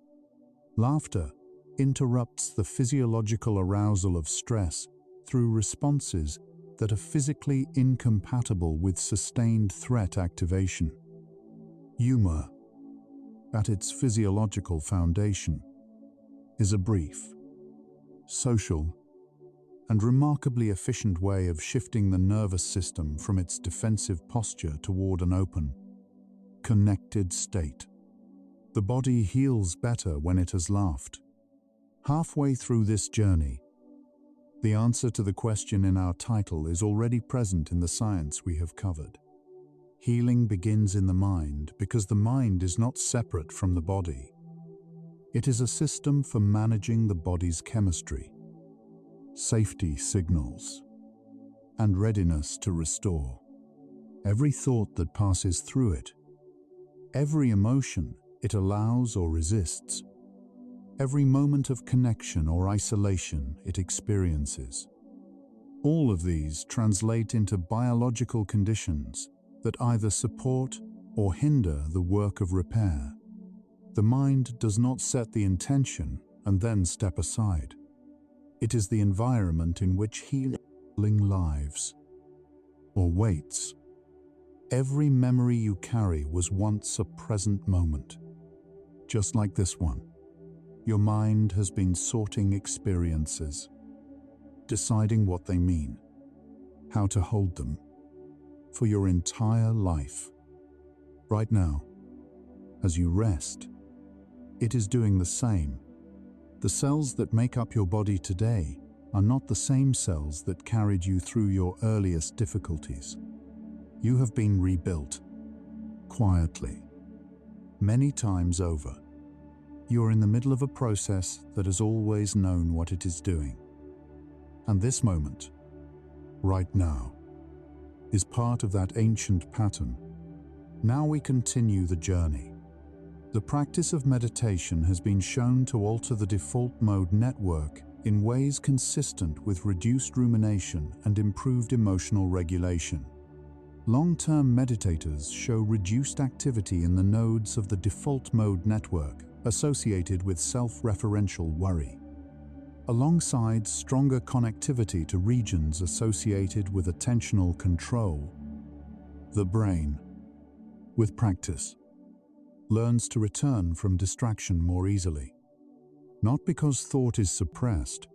Laughter interrupts the physiological arousal of stress through responses that are physically incompatible with sustained threat activation. Humor, at its physiological foundation, is a brief, social, and remarkably efficient way of shifting the nervous system from its defensive posture toward an open, connected state. The body heals better when it has laughed. Halfway through this journey, the answer to the question in our title is already present in the science we have covered. Healing begins in the mind because the mind is not separate from the body. It is a system for managing the body's chemistry, safety signals, and readiness to restore. Every thought that passes through it, every emotion it allows or resists, every moment of connection or isolation it experiences. All of these translate into biological conditions that either support or hinder the work of repair. The mind does not set the intention and then step aside. It is the environment in which healing lives, or waits. Every memory you carry was once a present moment, just like this one. Your mind has been sorting experiences, deciding what they mean, how to hold them, for your entire life. Right now, as you rest, it is doing the same. The cells that make up your body today are not the same cells that carried you through your earliest difficulties. You have been rebuilt, quietly, many times over. You're in the middle of a process that has always known what it is doing. And this moment, right now, is part of that ancient pattern. Now we continue the journey. The practice of meditation has been shown to alter the default mode network in ways consistent with reduced rumination and improved emotional regulation. Long-term meditators show reduced activity in the nodes of the default mode network associated with self-referential worry, alongside stronger connectivity to regions associated with attentional control. The brain, with practice, learns to return from distraction more easily, not because thought is suppressed,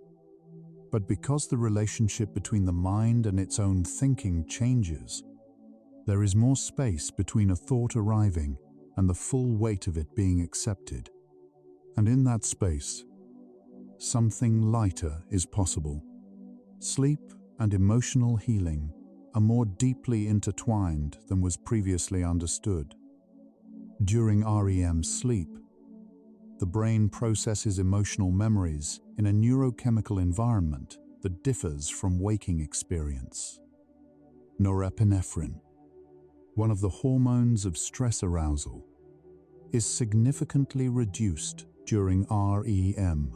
but because the relationship between the mind and its own thinking changes. There is more space between a thought arriving and the full weight of it being accepted. And in that space, something lighter is possible. Sleep and emotional healing are more deeply intertwined than was previously understood. During REM sleep, the brain processes emotional memories in a neurochemical environment that differs from waking experience. Norepinephrine, one of the hormones of stress arousal, is significantly reduced during REM.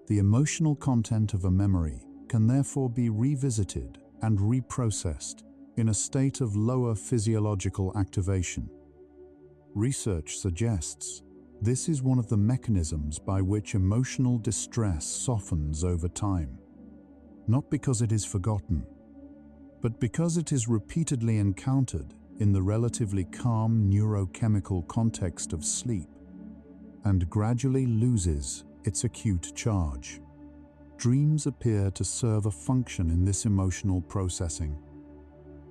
The emotional content of a memory can therefore be revisited and reprocessed in a state of lower physiological activation. Research suggests this is one of the mechanisms by which emotional distress softens over time, not because it is forgotten, but because it is repeatedly encountered in the relatively calm neurochemical context of sleep and gradually loses its acute charge. Dreams appear to serve a function in this emotional processing.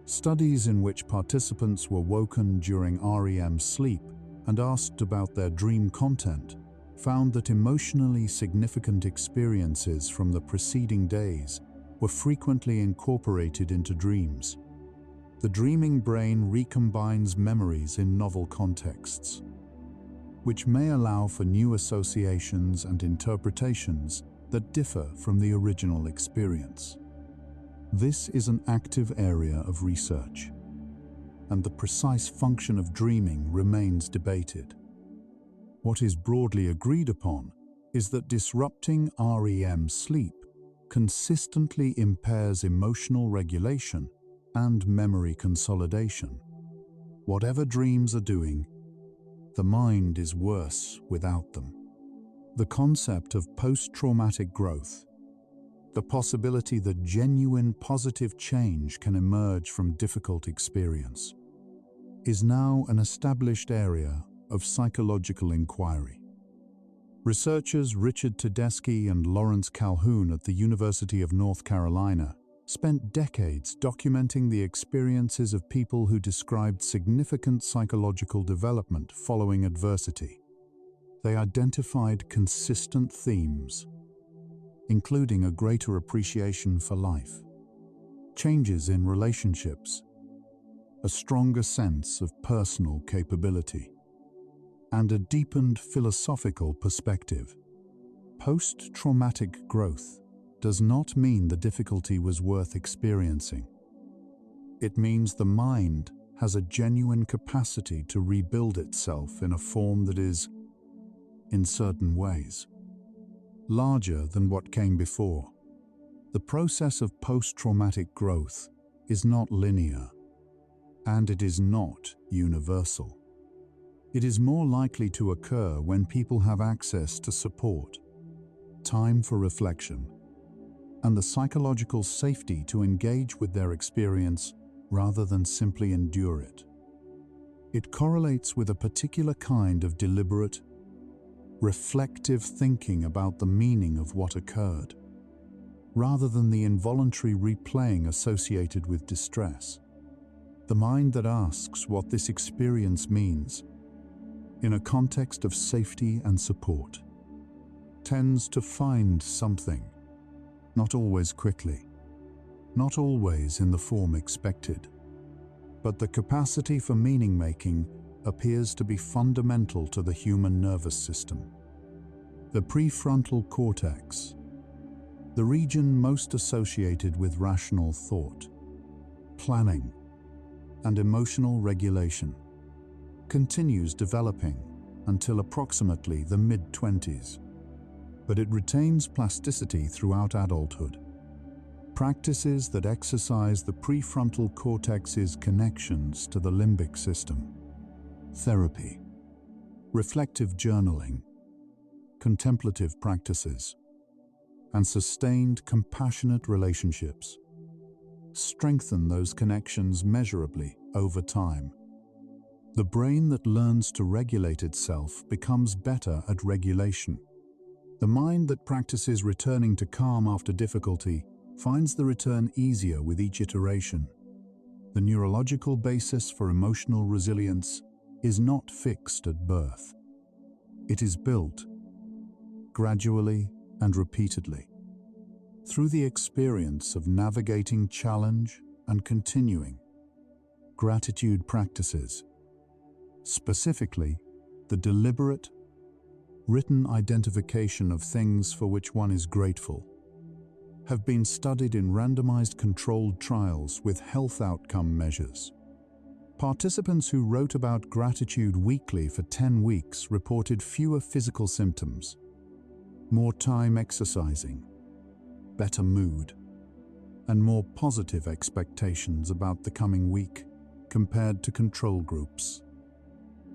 Studies in which participants were woken during REM sleep and asked about their dream content found that emotionally significant experiences from the preceding days were frequently incorporated into dreams. The dreaming brain recombines memories in novel contexts, which may allow for new associations and interpretations that differ from the original experience. This is an active area of research, and the precise function of dreaming remains debated. What is broadly agreed upon is that disrupting REM sleep consistently impairs emotional regulation and memory consolidation. Whatever dreams are doing, the mind is worse without them. The concept of post-traumatic growth, the possibility that genuine positive change can emerge from difficult experience, is now an established area of psychological inquiry. Researchers Richard Tedeschi and Lawrence Calhoun at the University of North Carolina spent decades documenting the experiences of people who described significant psychological development following adversity. They identified consistent themes, including a greater appreciation for life, changes in relationships, a stronger sense of personal capability, and a deepened philosophical perspective. Post-traumatic growth does not mean the difficulty was worth experiencing. It means the mind has a genuine capacity to rebuild itself in a form that is, in certain ways, larger than what came before. The process of post-traumatic growth is not linear, and it is not universal. It is more likely to occur when people have access to support, time for reflection, and the psychological safety to engage with their experience rather than simply endure it. It correlates with a particular kind of deliberate, reflective thinking about the meaning of what occurred, rather than the involuntary replaying associated with distress. The mind that asks what this experience means, in a context of safety and support, tends to find something, not always quickly, not always in the form expected, but the capacity for meaning-making appears to be fundamental to the human nervous system. The prefrontal cortex, the region most associated with rational thought, planning, and emotional regulation, continues developing until approximately the mid-20s, but it retains plasticity throughout adulthood. Practices that exercise the prefrontal cortex's connections to the limbic system, therapy, reflective journaling, contemplative practices, and sustained compassionate relationships strengthen those connections measurably over time. The brain that learns to regulate itself becomes better at regulation. The mind that practices returning to calm after difficulty finds the return easier with each iteration. The neurological basis for emotional resilience is not fixed at birth. It is built gradually and repeatedly through the experience of navigating challenge and continuing gratitude practices. Specifically, the deliberate, written identification of things for which one is grateful have been studied in randomized controlled trials with health outcome measures. Participants who wrote about gratitude weekly for 10 weeks reported fewer physical symptoms, more time exercising, better mood, and more positive expectations about the coming week compared to control groups.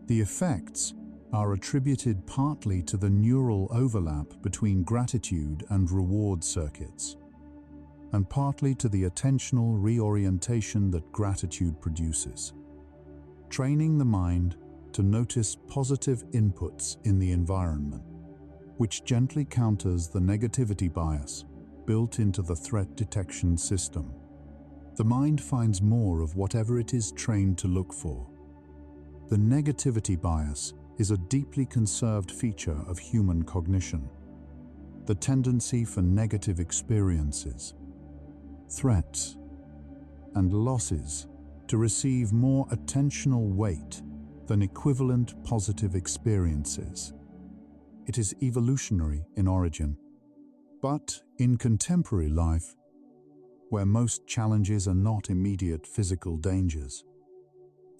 The effects are attributed partly to the neural overlap between gratitude and reward circuits, and partly to the attentional reorientation that gratitude produces, training the mind to notice positive inputs in the environment, which gently counters the negativity bias built into the threat detection system. The mind finds more of whatever it is trained to look for. The negativity bias is a deeply conserved feature of human cognition. The tendency for negative experiences, threats, and losses to receive more attentional weight than equivalent positive experiences. It is evolutionary in origin, but in contemporary life, where most challenges are not immediate physical dangers,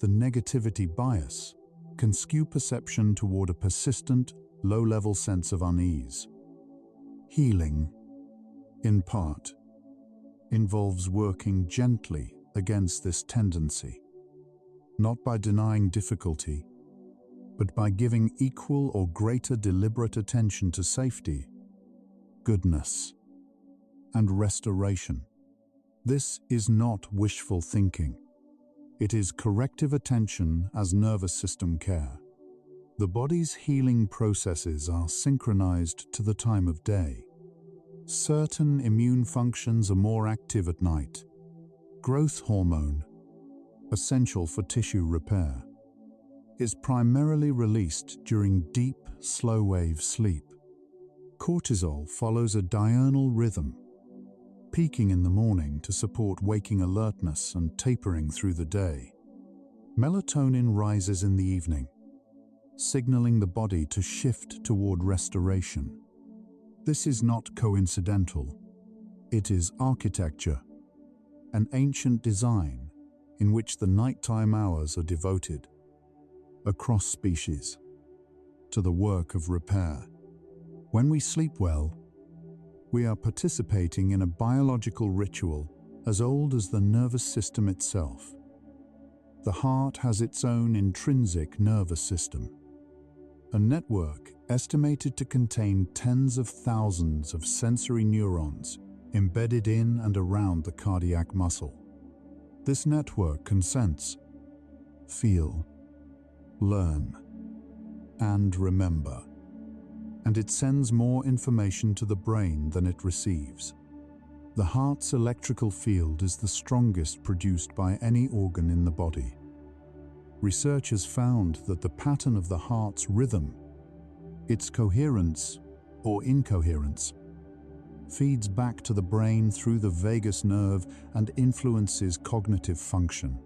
the negativity bias can skew perception toward a persistent, low-level sense of unease. Healing, in part, involves working gently against this tendency, not by denying difficulty, but by giving equal or greater deliberate attention to safety, goodness, and restoration. This is not wishful thinking. It is corrective attention as nervous system care. The body's healing processes are synchronized to the time of day. Certain immune functions are more active at night. Growth hormone, essential for tissue repair, is primarily released during deep, slow-wave sleep. Cortisol follows a diurnal rhythm, peaking in the morning to support waking alertness and tapering through the day. Melatonin rises in the evening, signaling the body to shift toward restoration. This is not coincidental. It is architecture, an ancient design in which the nighttime hours are devoted, across species, to the work of repair. When we sleep well, we are participating in a biological ritual as old as the nervous system itself. The heart has its own intrinsic nervous system, a network estimated to contain tens of thousands of sensory neurons embedded in and around the cardiac muscle. This network can sense, feel, learn, and remember, and it sends more information to the brain than it receives. The heart's electrical field is the strongest produced by any organ in the body. Research has found that the pattern of the heart's rhythm, its coherence or incoherence, feeds back to the brain through the vagus nerve and influences cognitive function,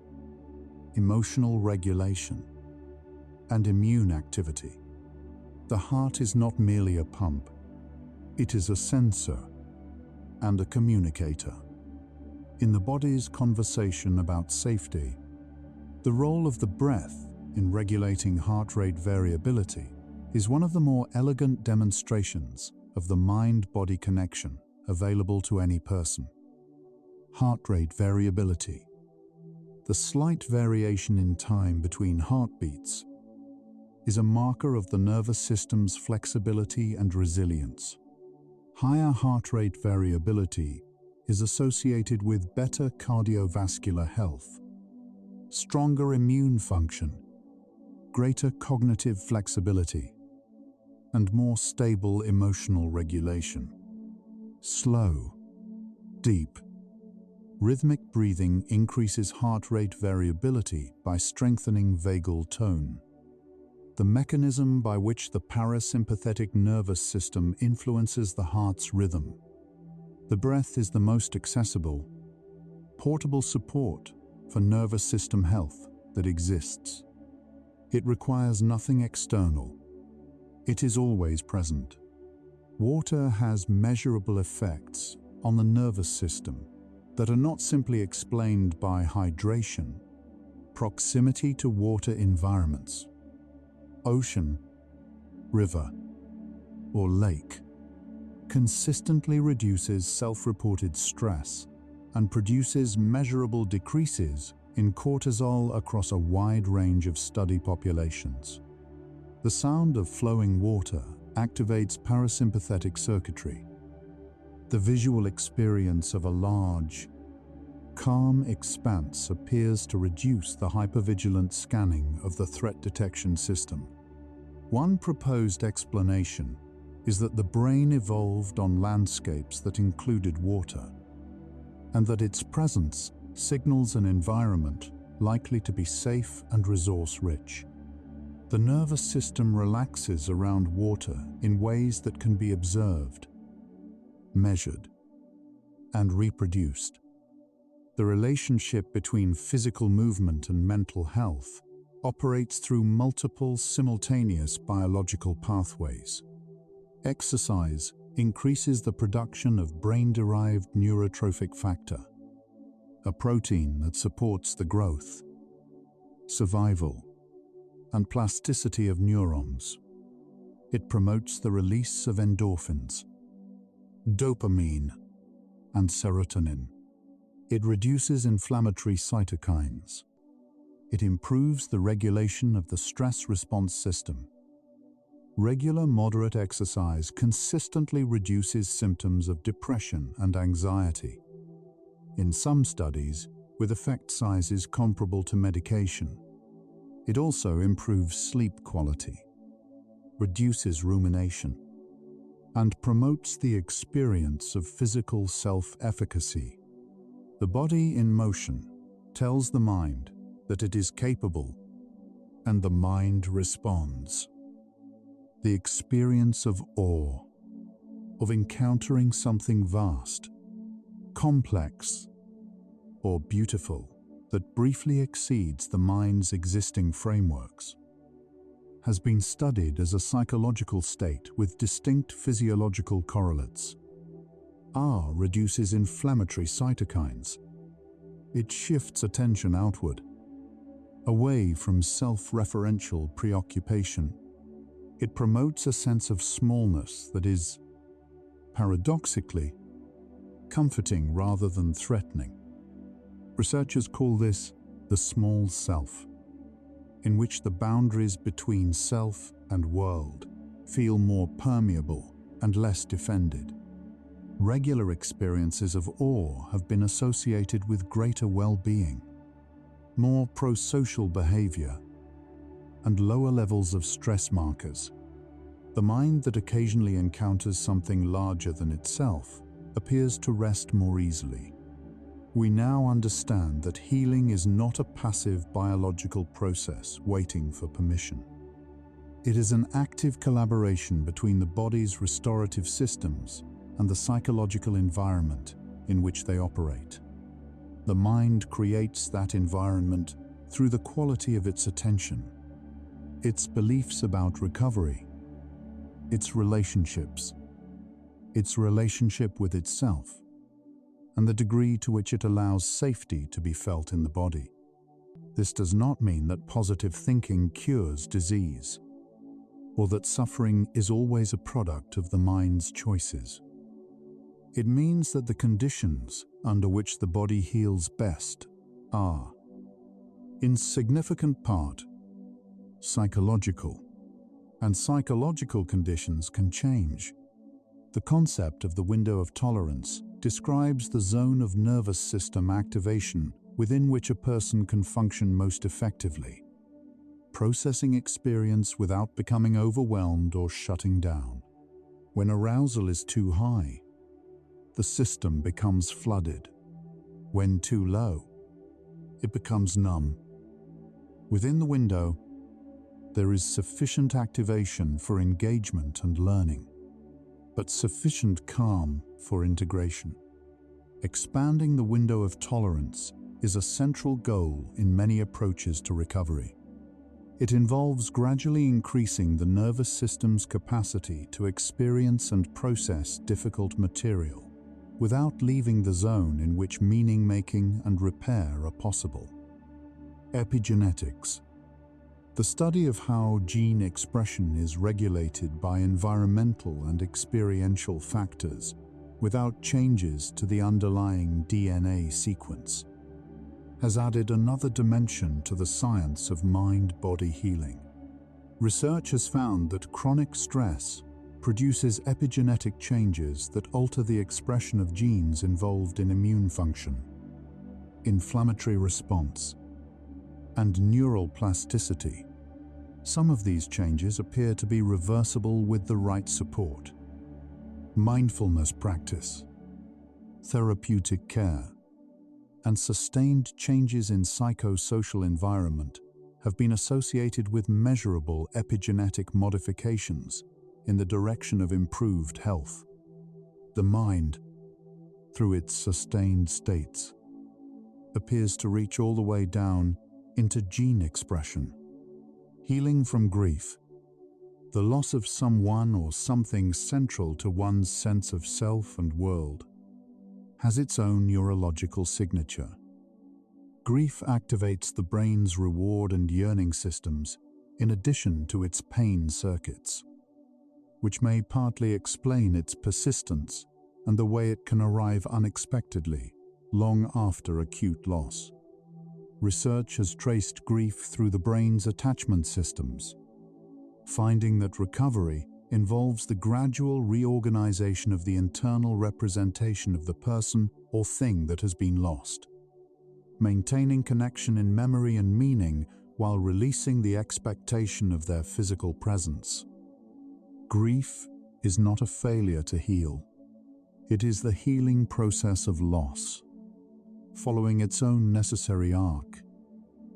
emotional regulation, and immune activity. The heart is not merely a pump. It is a sensor and a communicator. In the body's conversation about safety, the role of the breath in regulating heart rate variability is one of the more elegant demonstrations of the mind-body connection available to any person. Heart rate variability, the slight variation in time between heartbeats, is a marker of the nervous system's flexibility and resilience. Higher heart rate variability is associated with better cardiovascular health, stronger immune function, greater cognitive flexibility, and more stable emotional regulation. Slow, deep, rhythmic breathing increases heart rate variability by strengthening vagal tone, the mechanism by which the parasympathetic nervous system influences the heart's rhythm. The breath is the most accessible, portable support for nervous system health that exists. It requires nothing external. It is always present. Water has measurable effects on the nervous system that are not simply explained by hydration. Proximity to water environments, ocean, river, or lake, consistently reduces self-reported stress and produces measurable decreases in cortisol across a wide range of study populations. The sound of flowing water activates parasympathetic circuitry. The visual experience of a large, calm expanse appears to reduce the hypervigilant scanning of the threat detection system. One proposed explanation is that the brain evolved on landscapes that included water, and that its presence signals an environment likely to be safe and resource-rich. The nervous system relaxes around water in ways that can be observed, measured, and reproduced. The relationship between physical movement and mental health operates through multiple simultaneous biological pathways. Exercise increases the production of brain-derived neurotrophic factor, a protein that supports the growth, survival, and plasticity of neurons. It promotes the release of endorphins, dopamine, and serotonin. It reduces inflammatory cytokines. It improves the regulation of the stress response system. Regular moderate exercise consistently reduces symptoms of depression and anxiety. In some studies, with effect sizes comparable to medication. It also improves sleep quality, reduces rumination, and promotes the experience of physical self-efficacy. The body in motion tells the mind that it is capable, and the mind responds. The experience of awe, of encountering something vast, complex, or beautiful that briefly exceeds the mind's existing frameworks, has been studied as a psychological state with distinct physiological correlates. R reduces inflammatory cytokines. It shifts attention outward, away from self-referential preoccupation. It promotes a sense of smallness that is, paradoxically, comforting rather than threatening. Researchers call this the small self, in which the boundaries between self and world feel more permeable and less defended. Regular experiences of awe have been associated with greater well-being, more pro-social behavior, and lower levels of stress markers. The mind that occasionally encounters something larger than itself appears to rest more easily. We now understand that healing is not a passive biological process waiting for permission. It is an active collaboration between the body's restorative systems and the psychological environment in which they operate. The mind creates that environment through the quality of its attention, its beliefs about recovery, its relationships, its relationship with itself, and the degree to which it allows safety to be felt in the body. This does not mean that positive thinking cures disease, or that suffering is always a product of the mind's choices. It means that the conditions under which the body heals best are, in significant part, psychological. and psychological conditions can change. The concept of the window of tolerance describes the zone of nervous system activation within which a person can function most effectively, processing experience without becoming overwhelmed or shutting down. When arousal is too high, the system becomes flooded. When too low, it becomes numb. Within the window, there is sufficient activation for engagement and learning, but sufficient calm for integration. Expanding the window of tolerance is a central goal in many approaches to recovery. It involves gradually increasing the nervous system's capacity to experience and process difficult material, without leaving the zone in which meaning-making and repair are possible. Epigenetics. The study of how gene expression is regulated by environmental and experiential factors without changes to the underlying DNA sequence, has added another dimension to the science of mind-body healing. Research has found that chronic stress produces epigenetic changes that alter the expression of genes involved in immune function, inflammatory response, and neuroplasticity. Some of these changes appear to be reversible with the right support. Mindfulness practice, therapeutic care, and sustained changes in psychosocial environment have been associated with measurable epigenetic modifications in the direction of improved health. The mind, through its sustained states, appears to reach all the way down into gene expression. Healing from grief, the loss of someone or something central to one's sense of self and world, has its own neurological signature. Grief activates the brain's reward and yearning systems in addition to its pain circuits, which may partly explain its persistence and the way it can arrive unexpectedly, long after acute loss. Research has traced grief through the brain's attachment systems, finding that recovery involves the gradual reorganization of the internal representation of the person or thing that has been lost, maintaining connection in memory and meaning while releasing the expectation of their physical presence. Grief is not a failure to heal. It is the healing process of loss, following its own necessary arc.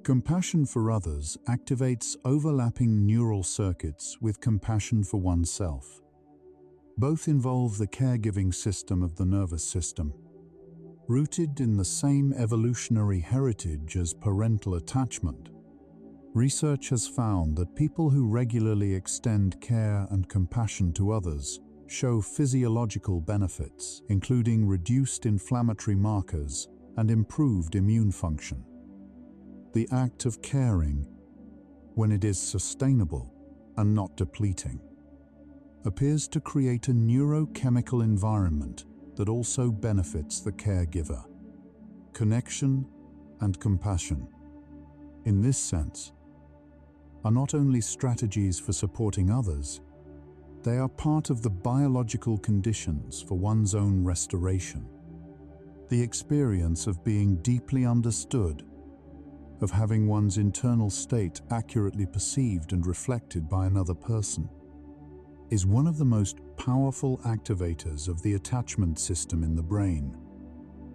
Compassion for others activates overlapping neural circuits with compassion for oneself. Both involve the caregiving system of the nervous system. Rooted in the same evolutionary heritage as parental attachment, research has found that people who regularly extend care and compassion to others show physiological benefits, including reduced inflammatory markers and improved immune function. The act of caring, when it is sustainable and not depleting, appears to create a neurochemical environment that also benefits the caregiver. Connection and compassion, in this sense, are not only strategies for supporting others, they are part of the biological conditions for one's own restoration. The experience of being deeply understood, of having one's internal state accurately perceived and reflected by another person, is one of the most powerful activators of the attachment system in the brain.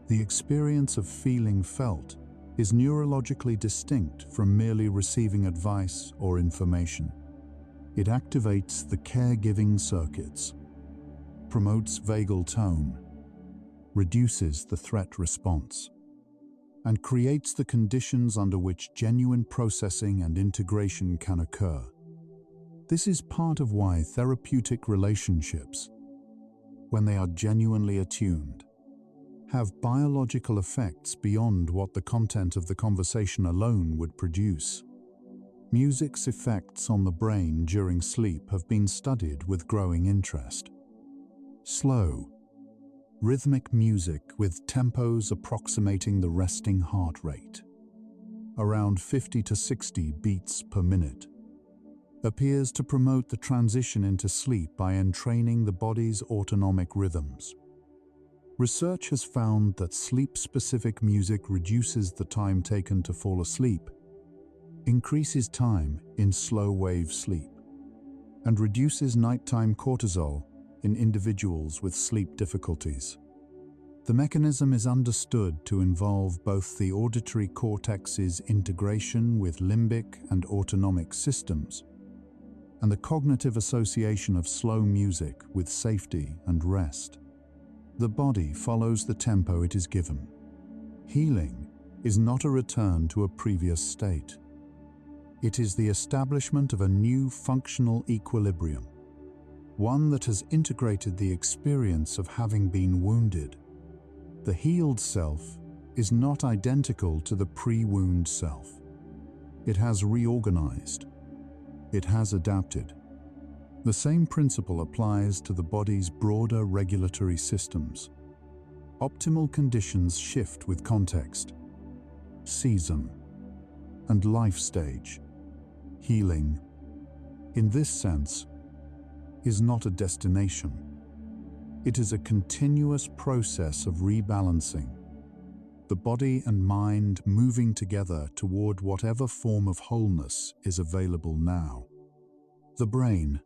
The experience of feeling felt is neurologically distinct from merely receiving advice or information. It activates the caregiving circuits, promotes vagal tone, reduces the threat response, and creates the conditions under which genuine processing and integration can occur. This is part of why therapeutic relationships, when they are genuinely attuned, have biological effects beyond what the content of the conversation alone would produce. Music's effects on the brain during sleep have been studied with growing interest. Slow, rhythmic music with tempos approximating the resting heart rate, around 50 to 60 beats per minute, appears to promote the transition into sleep by entraining the body's autonomic rhythms. Research has found that sleep-specific music reduces the time taken to fall asleep, increases time in slow-wave sleep, and reduces nighttime cortisol in individuals with sleep difficulties. The mechanism is understood to involve both the auditory cortex's integration with limbic and autonomic systems, and the cognitive association of slow music with safety and rest. The body follows the tempo it is given. Healing is not a return to a previous state. It is the establishment of a new functional equilibrium, one that has integrated the experience of having been wounded. The healed self is not identical to the pre-wound self. It has reorganized. It has adapted. The same principle applies to the body's broader regulatory systems. Optimal conditions shift with context, season, and life stage. Healing, in this sense, is not a destination. It is a continuous process of rebalancing, the body and mind moving together toward whatever form of wholeness is available now. The brain,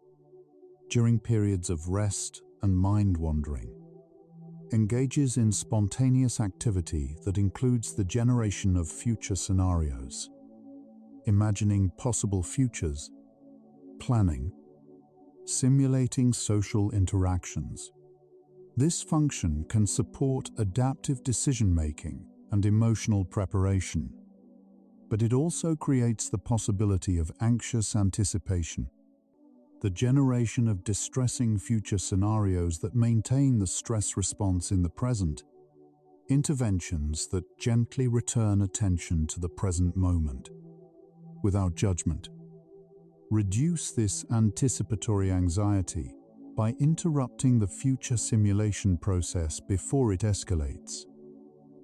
during periods of rest and mind wandering, engages in spontaneous activity that includes the generation of future scenarios, imagining possible futures, planning, simulating social interactions. This function can support adaptive decision-making and emotional preparation, but it also creates the possibility of anxious anticipation, the generation of distressing future scenarios that maintain the stress response in the present, interventions that gently return attention to the present moment, without judgment. Reduce this anticipatory anxiety by interrupting the future simulation process before it escalates.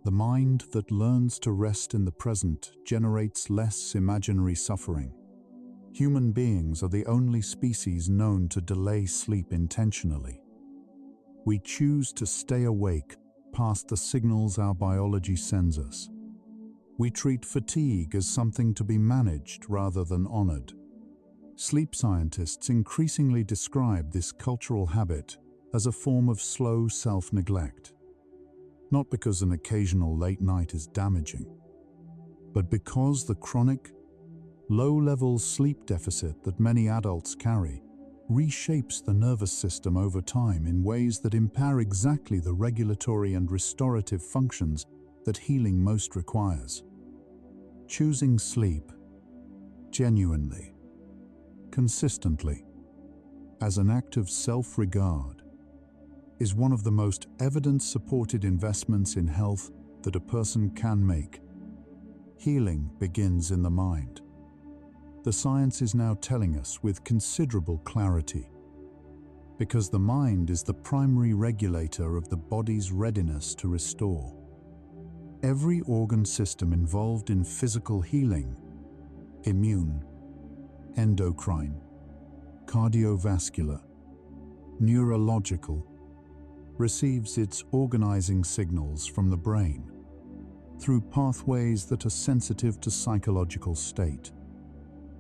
The mind that learns to rest in the present generates less imaginary suffering. Human beings are the only species known to delay sleep intentionally. We choose to stay awake past the signals our biology sends us. We treat fatigue as something to be managed rather than honored. Sleep scientists increasingly describe this cultural habit as a form of slow self-neglect, not because an occasional late night is damaging, but because the chronic, low-level sleep deficit that many adults carry reshapes the nervous system over time in ways that impair exactly the regulatory and restorative functions that healing most requires. Choosing sleep, genuinely, consistently, as an act of self-regard, is one of the most evidence-supported investments in health that a person can make. Healing begins in the mind. The science is now telling us with considerable clarity, because the mind is the primary regulator of the body's readiness to restore. Every organ system involved in physical healing, immune, endocrine, cardiovascular, neurological, receives its organizing signals from the brain through pathways that are sensitive to psychological state.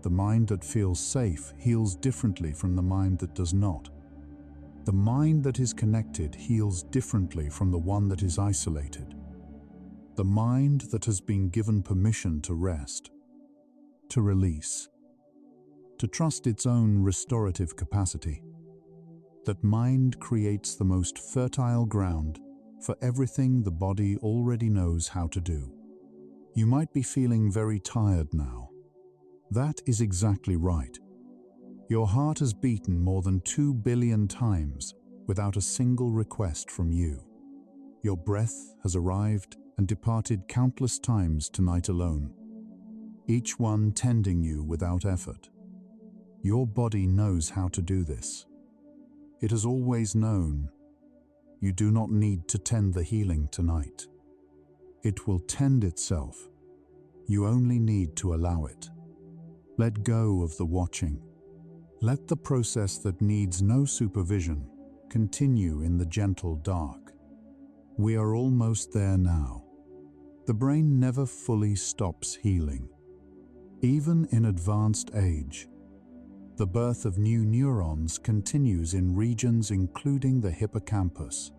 The mind that feels safe heals differently from the mind that does not. The mind that is connected heals differently from the one that is isolated. The mind that has been given permission to rest, to release, to trust its own restorative capacity. That mind creates the most fertile ground for everything the body already knows how to do. You might be feeling very tired now. That is exactly right. Your heart has beaten more than 2 billion times without a single request from you. Your breath has arrived and departed countless times tonight alone, each one tending you without effort. Your body knows how to do this. It has always known. You do not need to tend the healing tonight. It will tend itself. You only need to allow it. Let go of the watching. Let the process that needs no supervision continue in the gentle dark. We are almost there now. The brain never fully stops healing. Even in advanced age, the birth of new neurons continues in regions including the hippocampus,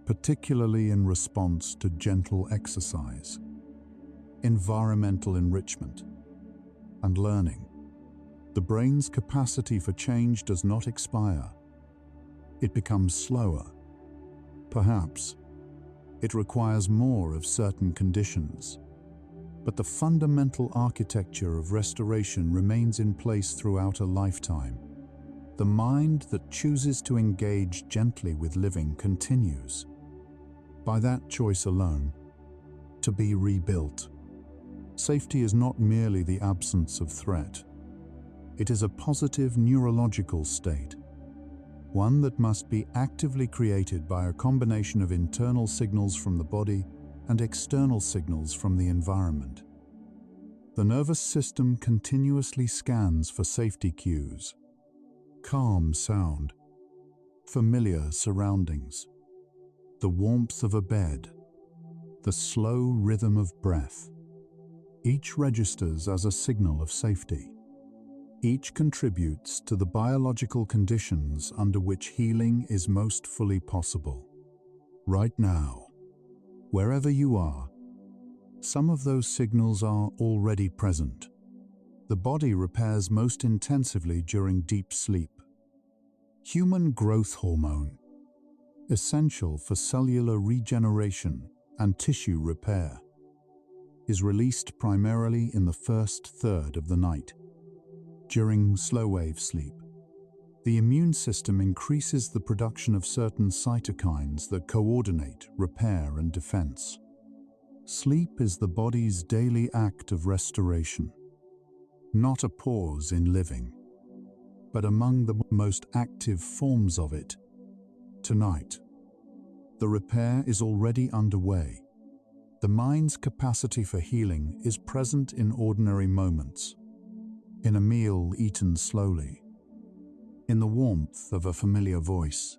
particularly in response to gentle exercise, environmental enrichment, and learning. The brain's capacity for change does not expire. It becomes slower. Perhaps it requires more of certain conditions, but the fundamental architecture of restoration remains in place throughout a lifetime. The mind that chooses to engage gently with living continues, by that choice alone, to be rebuilt. Safety is not merely the absence of threat. It is a positive neurological state, one that must be actively created by a combination of internal signals from the body and external signals from the environment. The nervous system continuously scans for safety cues: calm sound, familiar surroundings, the warmth of a bed, the slow rhythm of breath. Each registers as a signal of safety. Each contributes to the biological conditions under which healing is most fully possible. Right now, wherever you are, some of those signals are already present. The body repairs most intensively during deep sleep. Human growth hormone, essential for cellular regeneration and tissue repair, is released primarily in the first third of the night. During slow-wave sleep, the immune system increases the production of certain cytokines that coordinate repair and defense. Sleep is the body's daily act of restoration, not a pause in living, but among the most active forms of it. Tonight, the repair is already underway. The mind's capacity for healing is present in ordinary moments, in a meal eaten slowly, in the warmth of a familiar voice,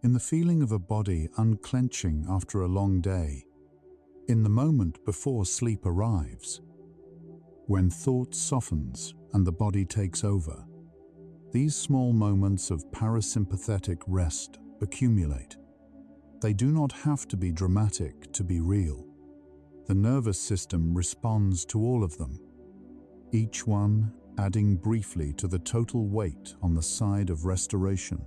in the feeling of a body unclenching after a long day, in the moment before sleep arrives, when thought softens and the body takes over. These small moments of parasympathetic rest accumulate. They do not have to be dramatic to be real. The nervous system responds to all of them, each one adding briefly to the total weight on the side of restoration.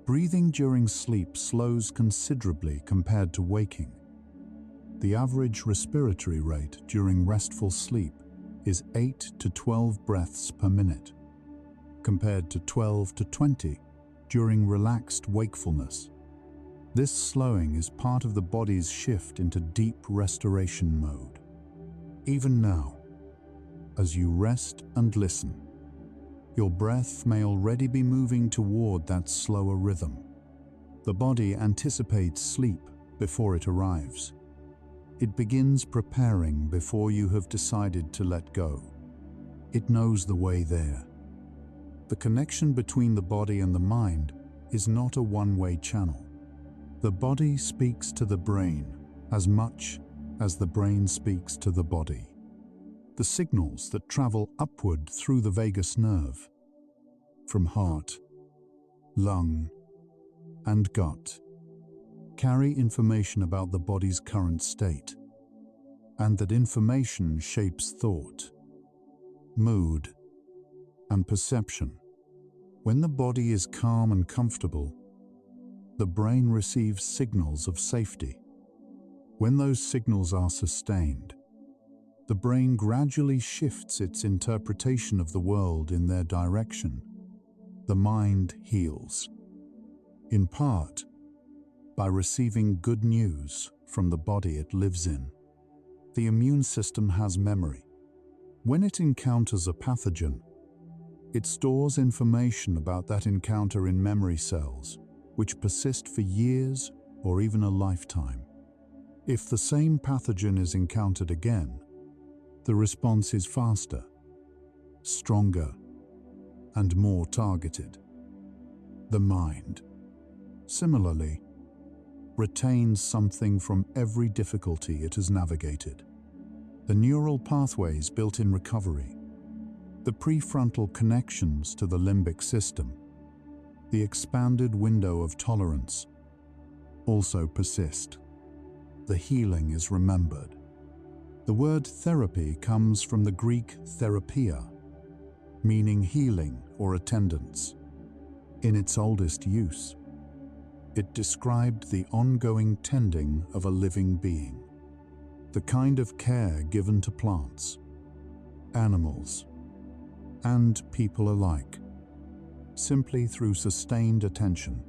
Breathing during sleep slows considerably compared to waking. The average respiratory rate during restful sleep is 8 to 12 breaths per minute, compared to 12 to 20 during relaxed wakefulness. This slowing is part of the body's shift into deep restoration mode. Even now, as you rest and listen, your breath may already be moving toward that slower rhythm. The body anticipates sleep before it arrives. It begins preparing before you have decided to let go. It knows the way there. The connection between the body and the mind is not a one-way channel. The body speaks to the brain as much as the brain speaks to the body. The signals that travel upward through the vagus nerve, from heart, lung, and gut, carry information about the body's current state, and that information shapes thought, mood, and perception. When the body is calm and comfortable, the brain receives signals of safety. When those signals are sustained, the brain gradually shifts its interpretation of the world in their direction. The mind heals, in part, by receiving good news from the body it lives in. The immune system has memory. When it encounters a pathogen, it stores information about that encounter in memory cells, which persist for years or even a lifetime. If the same pathogen is encountered again, the response is faster, stronger, and more targeted. The mind, similarly, retains something from every difficulty it has navigated. The neural pathways built in recovery, the prefrontal connections to the limbic system, the expanded window of tolerance also persist. The healing is remembered. The word therapy comes from the Greek therapia, meaning healing or attendance. In its oldest use, it described the ongoing tending of a living being, the kind of care given to plants, animals, and people alike, simply through sustained attention.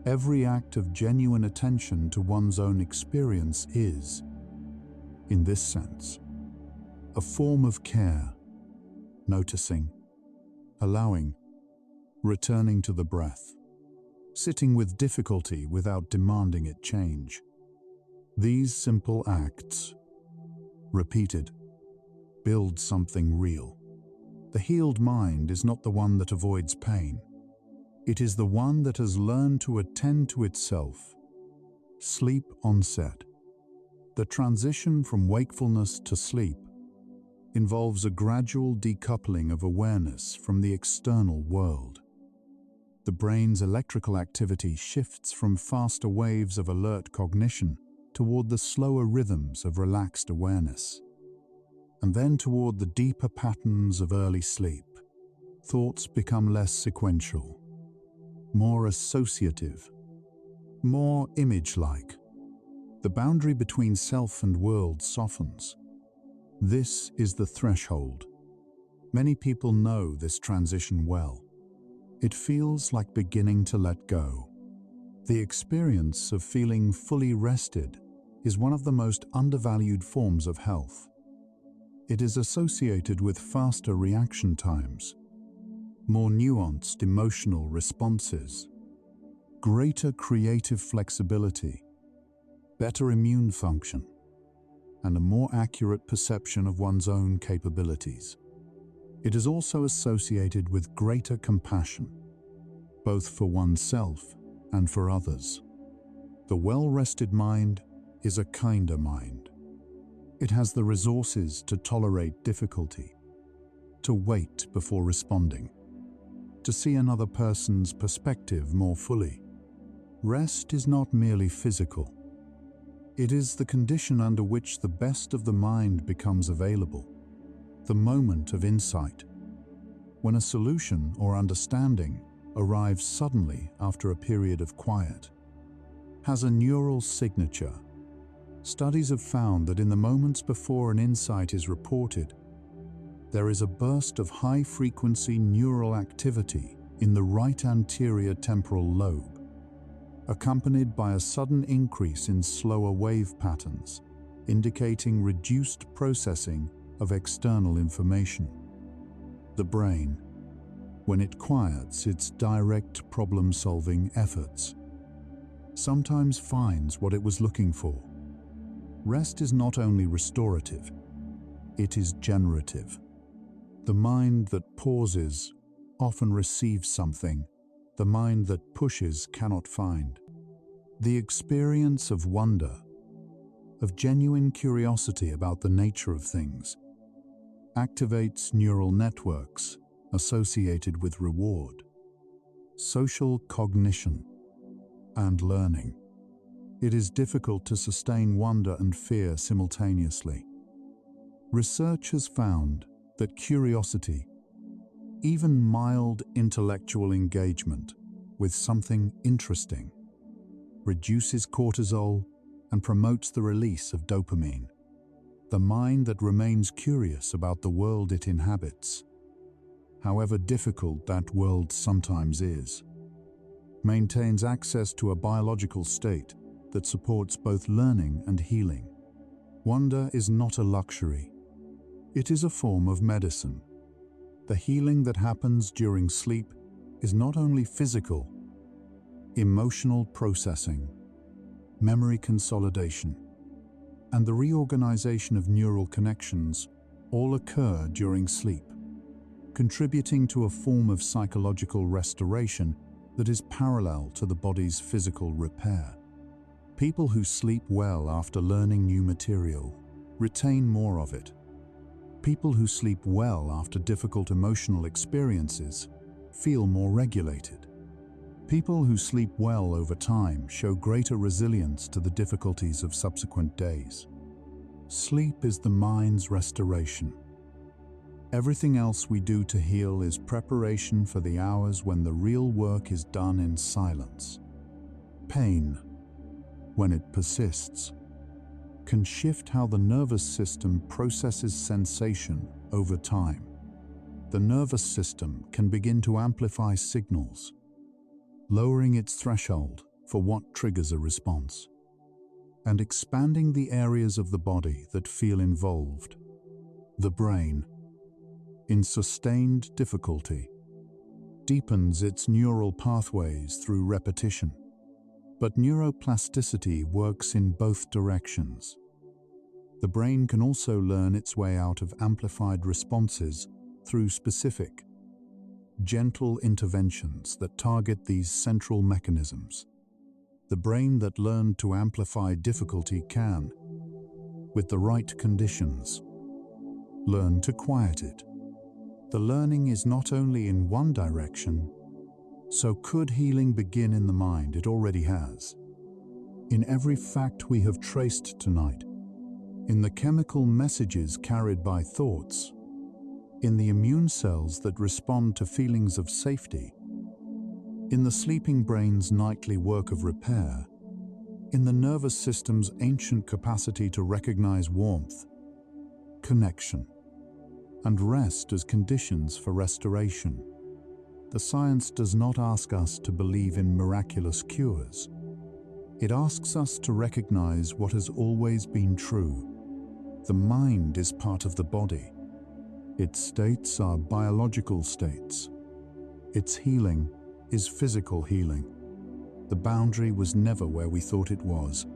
Every act of genuine attention to one's own experience is, in this sense, a form of care, noticing, allowing, returning to the breath, sitting with difficulty without demanding it change. These simple acts, repeated, build something real. The healed mind is not the one that avoids pain. It is the one that has learned to attend to itself. Sleep onset. The transition from wakefulness to sleep involves a gradual decoupling of awareness from the external world. The brain's electrical activity shifts from faster waves of alert cognition toward the slower rhythms of relaxed awareness, and then toward the deeper patterns of early sleep. Thoughts become less sequential, more associative, more image-like. The boundary between self and world softens. This is the threshold. Many people know this transition well. It feels like beginning to let go. The experience of feeling fully rested is one of the most undervalued forms of health. It is associated with faster reaction times, more nuanced emotional responses, greater creative flexibility, better immune function, and a more accurate perception of one's own capabilities. It is also associated with greater compassion, both for oneself and for others. The well-rested mind is a kinder mind. It has the resources to tolerate difficulty, to wait before responding, to see another person's perspective more fully. Rest is not merely physical. It is the condition under which the best of the mind becomes available, the moment of insight, when a solution or understanding arrives suddenly after a period of quiet, has a neural signature. Studies have found that in the moments before an insight is reported, there is a burst of high-frequency neural activity in the right anterior temporal lobe, accompanied by a sudden increase in slower wave patterns, indicating reduced processing of external information. The brain, when it quiets its direct problem-solving efforts, sometimes finds what it was looking for. Rest is not only restorative, it is generative. The mind that pauses often receives something the mind that pushes cannot find. The experience of wonder, of genuine curiosity about the nature of things, activates neural networks associated with reward, social cognition, and learning. It is difficult to sustain wonder and fear simultaneously. Research has found that curiosity, even mild intellectual engagement with something interesting, reduces cortisol and promotes the release of dopamine. The mind that remains curious about the world it inhabits, however difficult that world sometimes is, maintains access to a biological state that supports both learning and healing. Wonder is not a luxury. It is a form of medicine. The healing that happens during sleep is not only physical. Emotional processing, memory consolidation, and the reorganization of neural connections all occur during sleep. contributing to a form of psychological restoration that is parallel to the body's physical repair. People who sleep well after learning new material retain more of it. People who sleep well after difficult emotional experiences feel more regulated. People who sleep well over time show greater resilience to the difficulties of subsequent days. Sleep is the mind's restoration. Everything else we do to heal is preparation for the hours when the real work is done in silence. Pain, when it persists, can shift how the nervous system processes sensation over time. The nervous system can begin to amplify signals, lowering its threshold for what triggers a response, and expanding the areas of the body that feel involved. The brain, in sustained difficulty, deepens its neural pathways through repetition. But neuroplasticity works in both directions. The brain can also learn its way out of amplified responses through specific, gentle interventions that target these central mechanisms. The brain that learned to amplify difficulty can, with the right conditions, learn to quiet it. The learning is not only in one direction, so could healing begin in the mind? It already has. In every fact we have traced tonight, in the chemical messages carried by thoughts, in the immune cells that respond to feelings of safety, in the sleeping brain's nightly work of repair, in the nervous system's ancient capacity to recognize warmth, connection, and rest as conditions for restoration. The science does not ask us to believe in miraculous cures. It asks us to recognize what has always been true. The mind is part of the body. Its states are biological states. Its healing is physical healing. The boundary was never where we thought it was.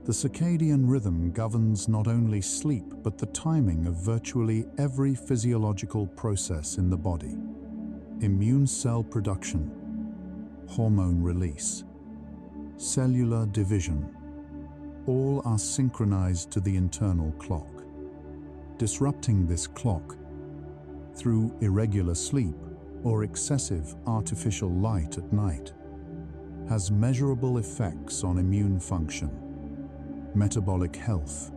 The circadian rhythm governs not only sleep, but the timing of virtually every physiological process in the body. Immune cell production, hormone release, cellular division, all are synchronized to the internal clock. Disrupting this clock through irregular sleep or excessive artificial light at night has measurable effects on immune function, metabolic health,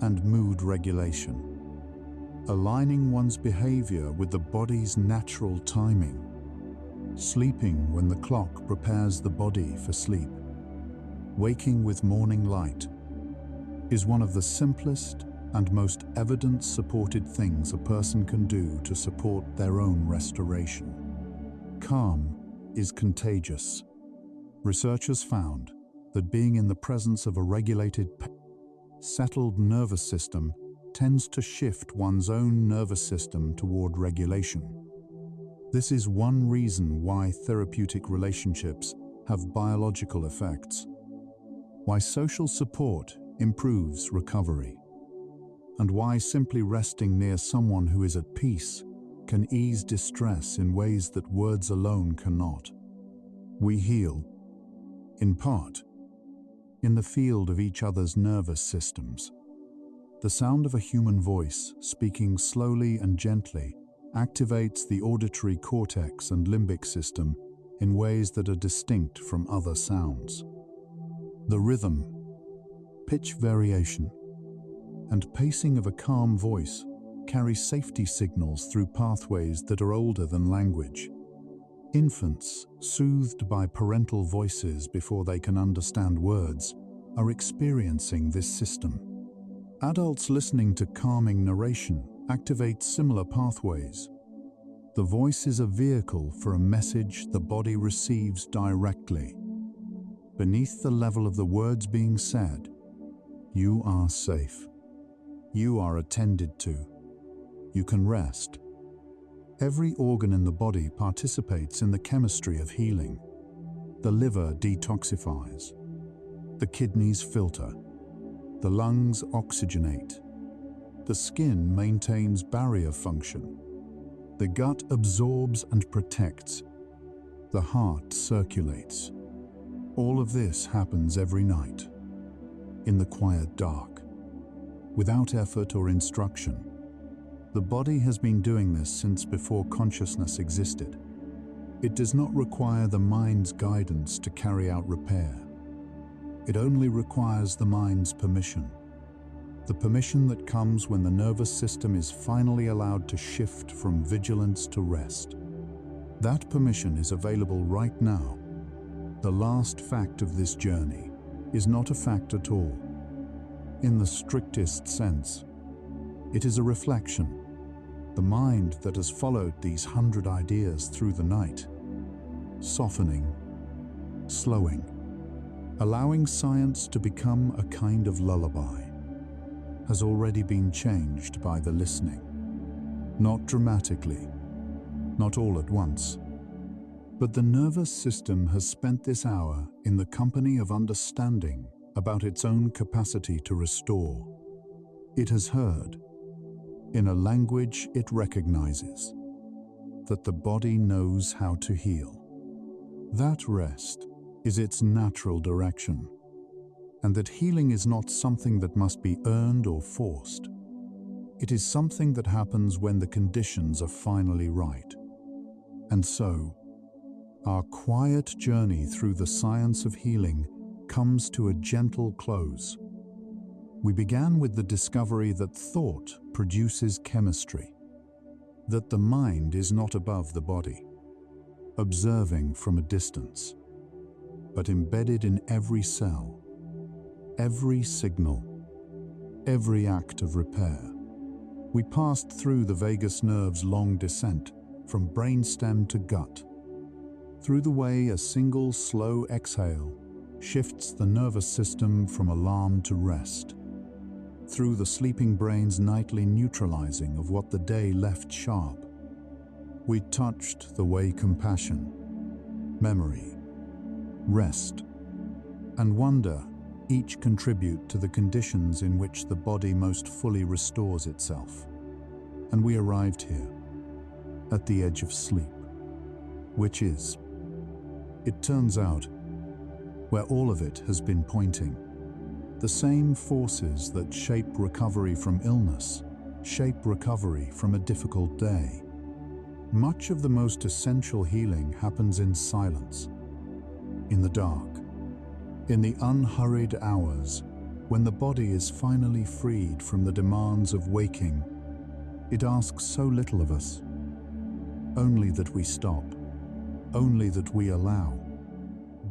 and mood regulation. Aligning one's behavior with the body's natural timing. Sleeping when the clock prepares the body for sleep. Waking with morning light is one of the simplest and most evidence-supported things a person can do to support their own restoration. Calm is contagious. Researchers found that being in the presence of a regulated, settled nervous system tends to shift one's own nervous system toward regulation. This is one reason why therapeutic relationships have biological effects, why social support improves recovery, and why simply resting near someone who is at peace can ease distress in ways that words alone cannot. We heal, in part, in the field of each other's nervous systems. The sound of a human voice speaking slowly and gently activates the auditory cortex and limbic system in ways that are distinct from other sounds. The rhythm, pitch variation, and pacing of a calm voice carry safety signals through pathways that are older than language. Infants, soothed by parental voices before they can understand words, are experiencing this system. Adults listening to calming narration activate similar pathways. The voice is a vehicle for a message the body receives directly. Beneath the level of the words being said, you are safe. You are attended to. You can rest. Every organ in the body participates in the chemistry of healing. The liver detoxifies. The kidneys filter. The lungs oxygenate. The skin maintains barrier function. The gut absorbs and protects. The heart circulates. All of this happens every night, in the quiet dark, without effort or instruction. The body has been doing this since before consciousness existed. It does not require the mind's guidance to carry out repair. It only requires the mind's permission. The permission that comes when the nervous system is finally allowed to shift from vigilance to rest. That permission is available right now. The last fact of this journey is not a fact at all. In the strictest sense, it is a reflection. The mind that has followed these 100 ideas through the night, softening, slowing, allowing science to become a kind of lullaby, has already been changed by the listening. Not dramatically, not all at once, but the nervous system has spent this hour in the company of understanding about its own capacity to restore. It has heard, in a language it recognizes, that the body knows how to heal. That rest is its natural direction, and that healing is not something that must be earned or forced. It is something that happens when the conditions are finally right. And so, our quiet journey through the science of healing comes to a gentle close. We began with the discovery that thought produces chemistry, that the mind is not above the body, observing from a distance, but embedded in every cell, every signal, every act of repair. We passed through the vagus nerve's long descent from brainstem to gut, through the way a single slow exhale shifts the nervous system from alarm to rest, through the sleeping brain's nightly neutralizing of what the day left sharp. We touched the way compassion, memory, rest, and wonder each contribute to the conditions in which the body most fully restores itself. And we arrived here, at the edge of sleep, which is, it turns out, where all of it has been pointing. The same forces that shape recovery from illness shape recovery from a difficult day. Much of the most essential healing happens in silence, in the dark, in the unhurried hours when the body is finally freed from the demands of waking. It asks so little of us, only that we stop, only that we allow.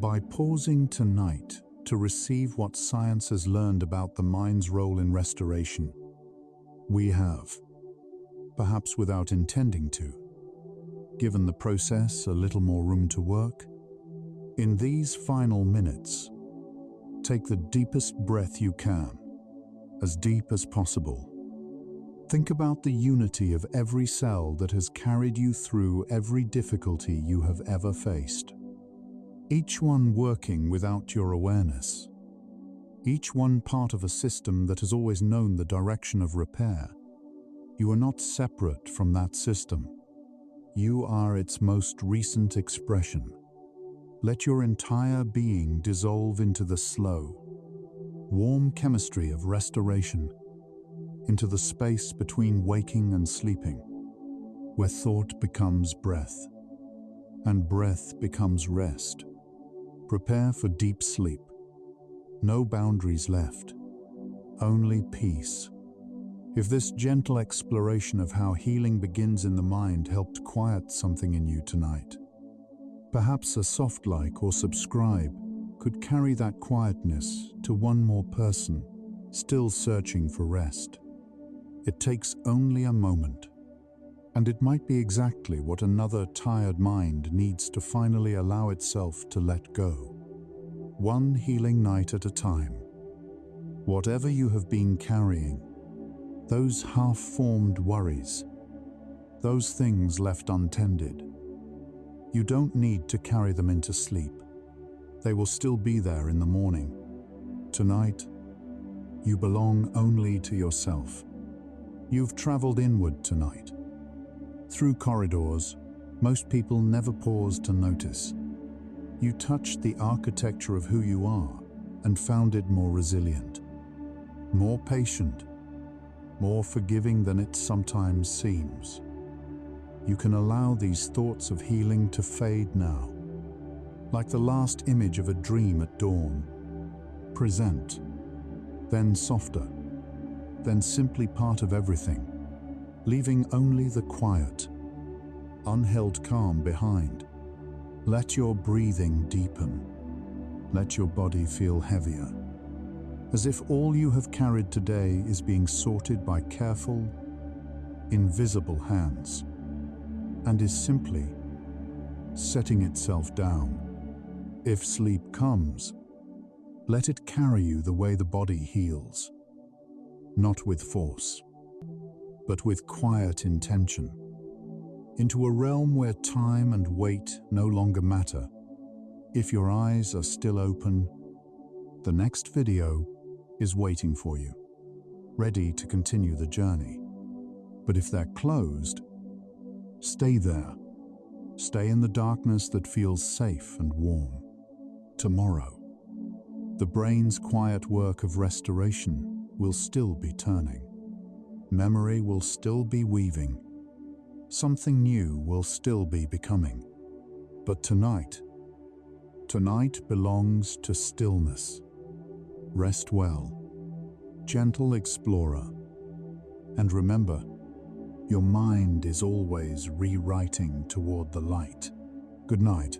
By pausing tonight to receive what science has learned about the mind's role in restoration, we have, perhaps without intending to, given the process a little more room to work. In these final minutes, take the deepest breath you can, as deep as possible. Think about the unity of every cell that has carried you through every difficulty you have ever faced. Each one working without your awareness. Each one part of a system that has always known the direction of repair. You are not separate from that system. You are its most recent expression. Let your entire being dissolve into the slow, warm chemistry of restoration, into the space between waking and sleeping, where thought becomes breath, and breath becomes rest. Prepare for deep sleep. No boundaries left, only peace. If this gentle exploration of how healing begins in the mind helped quiet something in you tonight, perhaps a soft like or subscribe could carry that quietness to one more person still searching for rest. It takes only a moment, and it might be exactly what another tired mind needs to finally allow itself to let go. One healing night at a time. Whatever you have been carrying, those half-formed worries, those things left untended, you don't need to carry them into sleep. They will still be there in the morning. Tonight, you belong only to yourself. You've traveled inward tonight, through corridors, most people never pause to notice. You touched the architecture of who you are and found it more resilient, more patient, more forgiving than it sometimes seems. You can allow these thoughts of healing to fade now, like the last image of a dream at dawn. Present, then softer, then simply part of everything, leaving only the quiet, unheld calm behind. Let your breathing deepen. Let your body feel heavier, as if all you have carried today is being sorted by careful, invisible hands, and is simply setting itself down. If sleep comes, let it carry you the way the body heals, not with force, but with quiet intention, into a realm where time and weight no longer matter. If your eyes are still open, the next video is waiting for you, ready to continue the journey. But if they're closed, stay there. Stay in the darkness that feels safe and warm. Tomorrow, the brain's quiet work of restoration will still be turning. Memory will still be weaving. Something new will still be becoming. But tonight belongs to stillness. Rest well, gentle explorer, and remember, your mind is always rewriting toward the light. Good night.